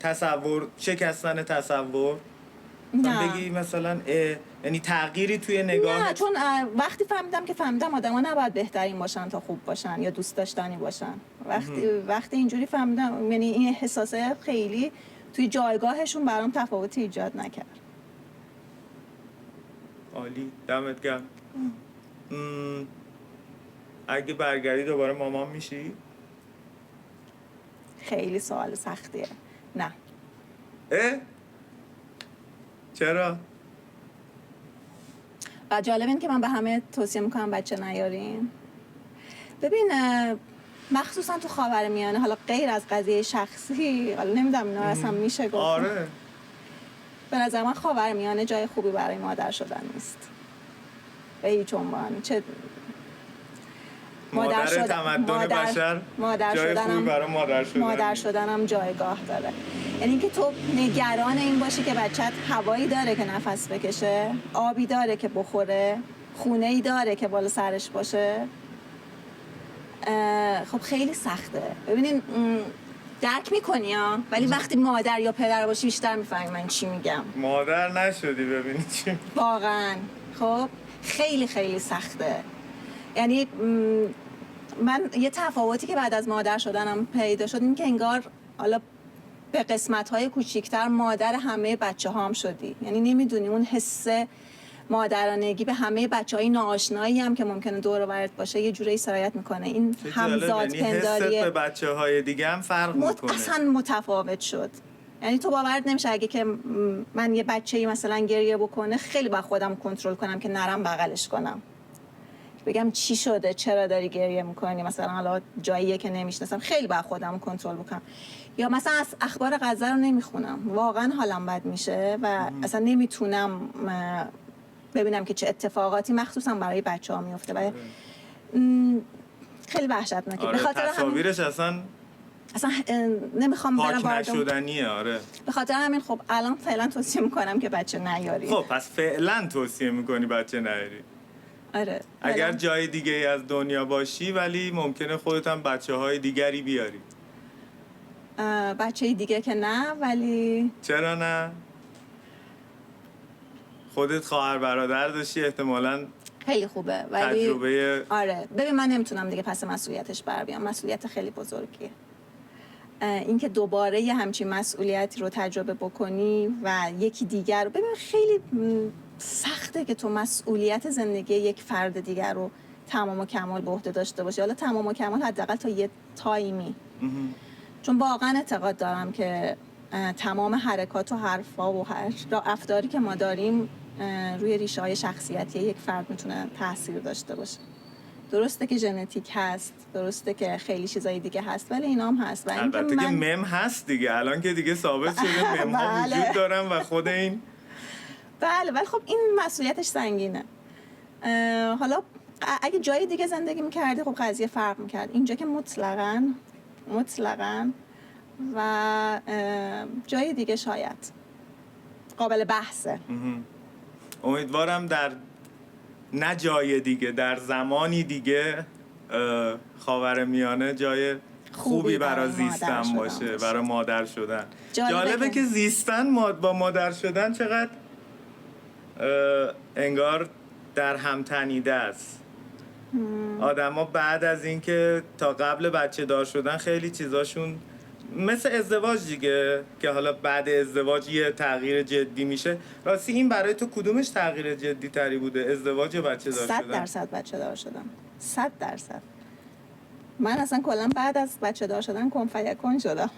[SPEAKER 1] تصور، شکستن تصور؟
[SPEAKER 2] نه
[SPEAKER 1] بگی مثلا یعنی تغییری توی نگاه؟
[SPEAKER 2] نه، چون وقتی فهمیدم آدما نباید بهترین باشن تا خوب باشن یا دوست داشتنی باشن. وقتی اینجوری فهمیدم، یعنی این احساسه خیلی توی جایگاهشون برام تفاوتی ایجاد نکرد.
[SPEAKER 1] عالی، دمت گرم. اگه برگردی دوباره مامان میشی؟
[SPEAKER 2] خیلی سوال سختیه. نه.
[SPEAKER 1] چرا؟
[SPEAKER 2] و جالب این که من به همه توصیه میکنم بچه نیارین. ببین مخصوصا تو خاورمیانه، حالا غیر از قضیه شخصی، حالا نمیدونم اینا اصلا میشه گفت.
[SPEAKER 1] آره.
[SPEAKER 2] به نظر من خاورمیانه جای خوبی برای مادر شدن نیست. به هیچ عنوان. چه
[SPEAKER 1] مادر تمدن بشر جای خوبی برای
[SPEAKER 2] مادر شدنم جایگاه داره. یعنی اینکه تو نگران این باشی که بچت هوایی داره که نفس بکشه، آبی داره که بخوره، خونه‌ای داره که بالا سرش باشه. خب خیلی سخته. ببینین درک میکنی ها، ولی وقتی مادر یا پدر باشی بیشتر میفهمی من چی میگم.
[SPEAKER 1] مادر نشدی ببینی چی
[SPEAKER 2] واقعا. خب خیلی خیلی سخته. یعنی من یه تفاوتی که بعد از مادر شدنم پیدا شد این که انگار حالا به قسمت‌های کوچیک‌تر مادر همه بچه‌هام شدی. یعنی نمیدونی اون حس مادرانگی به همه بچهای ناآشنایی هم که ممکنه دور و برت باشه یه جوری سرایت میکنه. این همزاد پنداری
[SPEAKER 1] به بچه‌های دیگه هم فرق میکنه،
[SPEAKER 2] اصلا متفاوت شد. یعنی تو باورت نمیشه اگه که من یه بچه‌ای مثلا گریه بکنه خیلی با خودم کنترل کنم که نرم بغلش کنم، بگم چی شده، چرا داری گریه میکنی، مثلا حالا جاییه که نمیشناسم، خیلی با خودم کنترل بکنم. یا مثلا از اخبار غزه رو نمیخونم، واقعا حالم بد میشه و اصلا نمیتونم ببینم که چه اتفاقاتی مخصوصا برای بچه‌ها میفته و خیلی وحشتناکه.
[SPEAKER 1] آره،
[SPEAKER 2] به خاطر
[SPEAKER 1] تصاویرش اصلا
[SPEAKER 2] نمیخوام برم
[SPEAKER 1] پاک نشدنیه. آره،
[SPEAKER 2] به خاطر همین خب الان فعلا توصیه میکنم که بچه نیاری.
[SPEAKER 1] خب پس فعلا توصیه میکنی بچه نیاری.
[SPEAKER 2] آره،
[SPEAKER 1] اگر جای دیگه ای از دنیا باشی ولی ممکنه خودت هم بچه‌های دیگری بیاری.
[SPEAKER 2] بچه دیگه که نه، ولی
[SPEAKER 1] چرا نه؟ خودت خواهر برادر داشتی احتمالاً
[SPEAKER 2] خیلی خوبه، ولی
[SPEAKER 1] تجربه.
[SPEAKER 2] آره ببین من نمیتونم دیگه پس مسئولیتش بر بیام، مسئولیت خیلی بزرگیه. اینکه دوباره یه همچین مسئولیتی رو تجربه بکنی و یکی دیگر رو ببین، خیلی سخته که تو مسئولیت زندگی یک فرد دیگر رو تمام و کمال به عهده داشته باشی. حالا تمام و کمال حداقل تا یه تایمی، چون واقعا اعتقاد دارم که تمام حرکات و حرفا و رفتاری که ما داریم روی ریشه های شخصیتی یک فرد میتونه تاثیر داشته باشه. درسته که ژنتیک هست، درسته که خیلی چیزای دیگه هست، ولی اینا هم هست. و
[SPEAKER 1] البته که مم هست دیگه، الان که دیگه ثابت شده مم ها وجود دارن و خود این
[SPEAKER 2] بله، ولی خب این مسئولیتش سنگینه. حالا اگه جای دیگه زندگی میکردی خب قضیه فرق میکرد. اینجا که مطلقاً و جای دیگه شاید قابل بحثه.
[SPEAKER 1] امیدوارم در نه جای دیگه، در زمانی دیگه خاورمیانه جای خوبی برای زیستن باشه، برای مادر شدن. جالبه که زیستن با مادر شدن چقدر انگار در هم تنیده است. آدما بعد از اینکه تا قبل بچه دار شدن خیلی چیزاشون مثل ازدواج دیگه، که حالا بعد ازدواج یه تغییر جدی میشه. راستی این برای تو کدومش تغییر جدی تری بوده، ازدواج یا بچه دار شدن؟
[SPEAKER 2] 100% بچه دار شدم. 100%. من اصلا کلا بعد از بچه دار شدن کن فیکون شدم.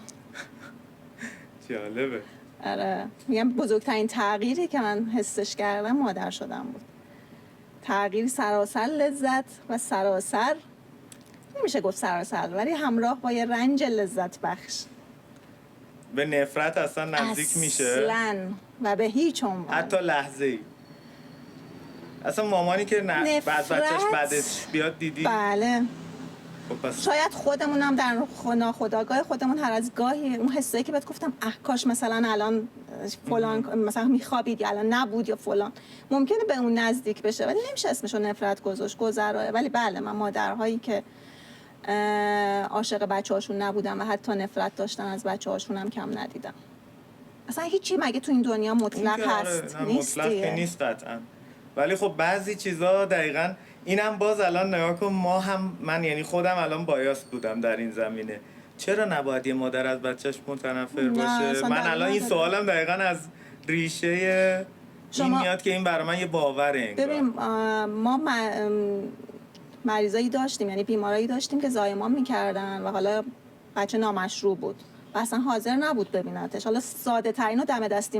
[SPEAKER 1] جالبه.
[SPEAKER 2] آره، میگم بزرگترین تغییری که من حسش کردم مادر شدن بود. تغییر سراسر لذت و سراسر، نمیشه گفت سراسر، ولی همراه با یه رنج لذت بخش.
[SPEAKER 1] به نفرت اصلا نزدیک میشه
[SPEAKER 2] اصلا، و به هیچ عنوان.
[SPEAKER 1] حتی لحظه ای. اصلا مامانی که بعد بچهش بعدش بیاد دیدی؟
[SPEAKER 2] بله.
[SPEAKER 1] خب
[SPEAKER 2] شاید خودمونم در ناخودآگاه خودمون هر از گاهی اون حسایی که بهت گفتم کاش مثلا الان فلان مثلا میخوابید یا الان نبود یا فلان، ممکنه به اون نزدیک بشه، ولی نمیشه اسمشو نفرت گذاشت، گذرا. ولی بله، من مادرهایی که عاشق بچه‌هاشون نبودن و حتی نفرت داشتن از بچه‌هاشون هم کم ندیدم. اصلا هیچی مگه تو این دنیا مطلق هست؟
[SPEAKER 1] نیست دیگه. نیست قطعا. ولی خب بعضی چیزا دقیقاً اینم باز الان نگاه کن، من یعنی خودم الان بایاس بودم در این زمینه. چرا نباید یه مادر از بچهش متنفر باشه؟ من الان این سوالم دقیقاً از ریشه این میاد که این برای من یه باوره انگار.
[SPEAKER 2] ببین ما مریضایی داشتیم، یعنی بیمارایی داشتیم که زایمان میکردن و حالا بچه نامشروع بود و اصلا حاضر نبود ببینتش. حالا ساده ترین و دم دستی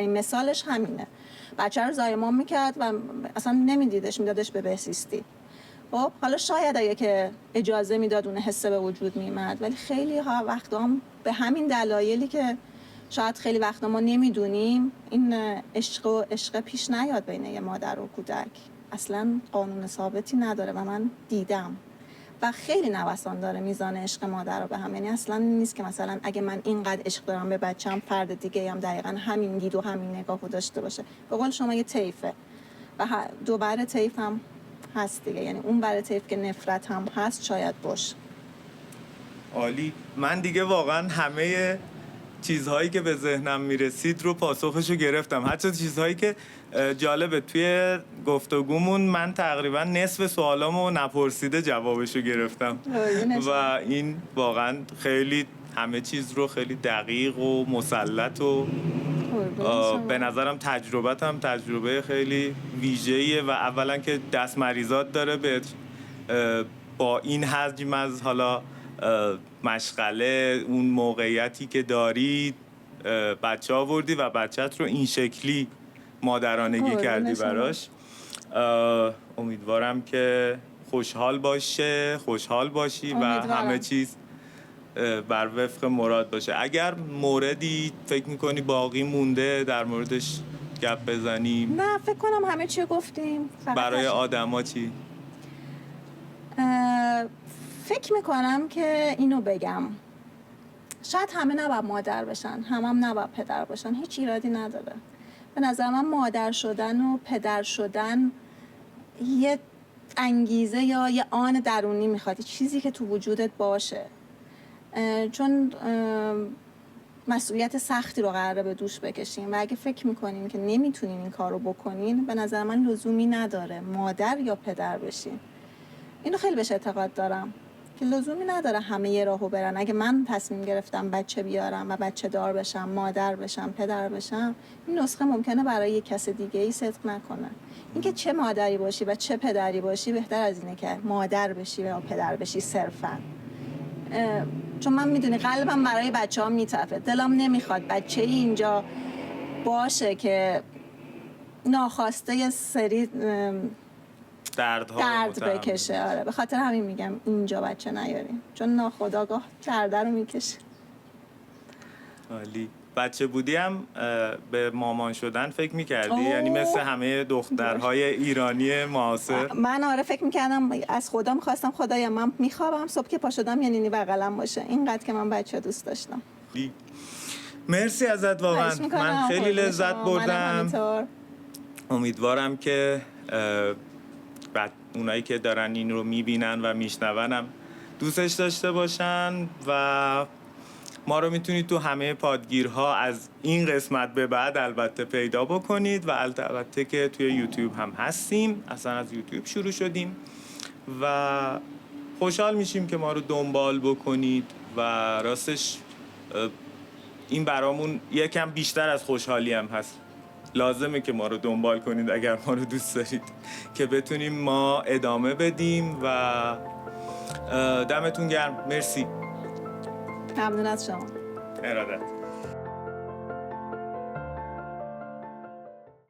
[SPEAKER 2] مثالش همینه. بچه رو زایمان میکرد و اصلا نمیدیدش، میدادش به بهزیستی. خب حالا شاید اگه که اجازه میداد اون حسه به وجود میمد، ولی خیلی ها وقتا هم به همین دلایلی که شاید خیلی وقتا ما نمیدونیم این عشق پیش نیاد بین یه مادر و کودک. اصلا قانون ثابتی نداره و من دیدم و خیلی نوسان داره میزان عشق مادر رو به هم. یعنی اصلا نیست که مثلا اگه من اینقدر عشق دارم به بچه‌م، فرد دیگه هم دقیقاً همین دید و همین نگاه رو داشته باشه. به قول شما یه طیفه و دو بر طیف هم هست دیگه، یعنی اون بر طیف که نفرت هم هست شاید باشه.
[SPEAKER 1] عالی. من دیگه واقعا همه چیزهایی که به ذهنم میرسید رو پاسخشو گرفتم. حتی چیزهایی که جالبه توی گفتگومون من تقریبا نصف سوالامو نپرسیده جوابشو گرفتم و این واقعا خیلی همه چیز رو خیلی دقیق و مسلط و به نظرم تجربه خیلی ویژه‌ایه و اولا که دست مریضات داره به با این حجم از حالا مشغله اون موقعیتی که داری بچه آوردی و بچت رو این شکلی مادرانگی کردی براش. امیدوارم که خوشحال باشی و همه چیز بر وفق مراد باشه. اگر موردی فکر میکنی باقی مونده در موردش گپ بزنیم؟
[SPEAKER 2] نه فکر کنم همه چی گفتیم.
[SPEAKER 1] برای آدما چی؟
[SPEAKER 2] فکر میکنم که اینو بگم، شاید همه نباید مادر بشن، هم نباید پدر باشن، هیچ ایرادی نداره. به نظر من مادر شدن و پدر شدن یه انگیزه یا یه آن درونی میخواد، چیزی که تو وجودت باشه، چون مسئولیت سختی رو قراره به دوش بکشیم و اگه فکر میکنین که نمیتونین این کار رو بکنین، به نظر من لزومی نداره مادر یا پدر بشین. اینو خیلی بهش اعتقاد دارم که لزومی نداره همه یه راهو برن. اگه من تصمیم گرفتم بچه بیارم و بچه دار بشم، مادر بشم، پدر بشم، این نسخه ممکنه برای یک کس دیگه ای صدق نکنه. اینکه چه مادری باشی و چه پدری باشی بهتر از اینه که مادر بشی و پدر بشی صرفاً. چون من میدونی قلبم برای بچه‌ها میتپه، دلم نمیخواد بچه اینجا باشه که ناخواسته یه سری درد بکشه. آره به خاطر همین میگم اینجا بچه نیاریم، چون ناخودآگاه درد رو میکشه.
[SPEAKER 1] عالی. بچه بودی هم به مامان شدن فکر میکردی؟ یعنی مثل همه دخترهای ایرانی معاصر؟
[SPEAKER 2] من آره فکر میکردم، از خدا میخواستم خدایا من میخوابم صبح که پا شدم یه نینی بغلم باشه، اینقدر که من بچه دوست داشتم.
[SPEAKER 1] مرسی ازت واقعا، من خیلی لذت بردم. امیدوارم که اونایی که دارن این رو میبینن و میشنونم دوستش داشته باشن و ما رو میتونید تو همه پادگیرها از این قسمت به بعد البته پیدا بکنید و البته که توی یوتیوب هم هستیم، اصلا از یوتیوب شروع شدیم و خوشحال میشیم که ما رو دنبال بکنید و راستش این برامون یکم بیشتر از خوشحالی هم هست. لازمه که ما رو دنبال کنید اگر ما رو دوست دارید که بتونیم ما ادامه بدیم و دمتون گرم. مرسی.
[SPEAKER 2] ممنون از شما.
[SPEAKER 1] ارادت.